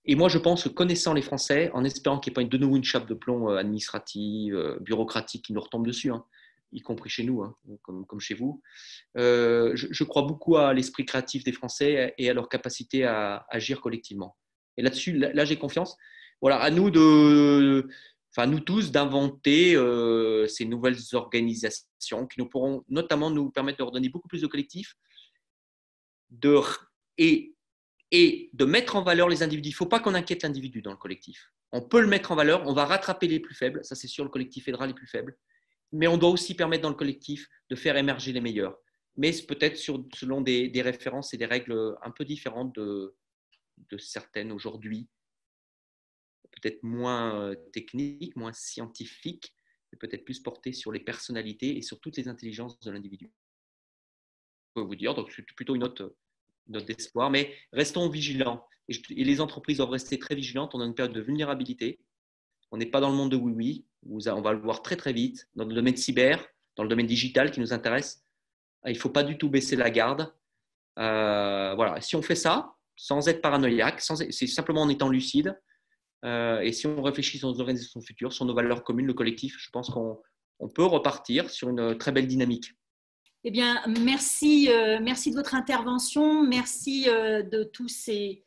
Et moi, je pense que connaissant les Français, en espérant qu'il n'y ait pas de nouveau une chape de plomb administrative, bureaucratique qui nous retombe dessus, y compris chez nous, comme chez vous, je crois beaucoup à l'esprit créatif des Français et à leur capacité à agir collectivement. Et là-dessus, là j'ai confiance. Voilà, à nous nous tous, d'inventer ces nouvelles organisations qui nous pourront notamment nous permettre de redonner beaucoup plus de collectifs et de mettre en valeur les individus. Il ne faut pas qu'on inquiète l'individu dans le collectif. On peut le mettre en valeur, on va rattraper les plus faibles, ça c'est sûr, le collectif aidera les plus faibles, mais on doit aussi permettre dans le collectif de faire émerger les meilleurs, mais peut-être selon des références et des règles un peu différentes de certaines aujourd'hui, peut-être moins techniques, moins scientifiques, mais peut-être plus portées sur les personnalités et sur toutes les intelligences de l'individu. Je peux vous dire, donc c'est plutôt une note note d'espoir, mais restons vigilants. Et les entreprises doivent rester très vigilantes. On a une période de vulnérabilité. On n'est pas dans le monde de oui-oui. On va le voir très, très vite. Dans le domaine cyber, dans le domaine digital qui nous intéresse, il ne faut pas du tout baisser la garde. Voilà. Si on fait ça, sans être paranoïaque, c'est simplement en étant lucide, et si on réfléchit sur nos organisations futures, sur nos valeurs communes, le collectif, je pense qu'on peut repartir sur une très belle dynamique. Eh bien, merci de votre intervention. Merci de tous ces…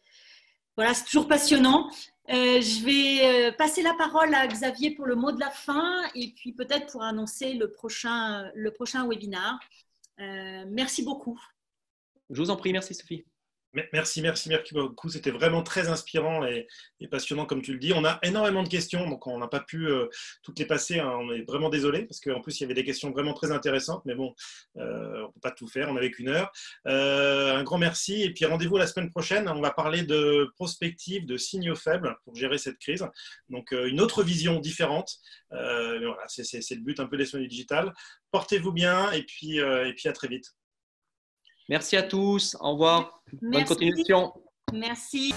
Voilà, c'est toujours passionnant. Je vais passer la parole à Xavier pour le mot de la fin et puis peut-être pour annoncer le prochain webinaire. Merci beaucoup. Je vous en prie, merci Sophie. Merci beaucoup. C'était vraiment très inspirant et passionnant, comme tu le dis. On a énormément de questions, donc on n'a pas pu toutes les passer. Hein. On est vraiment désolé parce qu'en plus, il y avait des questions vraiment très intéressantes. Mais bon, on ne peut pas tout faire. On n'avait qu'une heure. Un grand merci. Et puis, rendez-vous la semaine prochaine. On va parler de prospective, de signaux faibles pour gérer cette crise. Donc, une autre vision différente. Mais voilà, c'est le but un peu des semaines digitales. Portez-vous bien et puis à très vite. Merci à tous. Au revoir. Bonne continuation. Merci.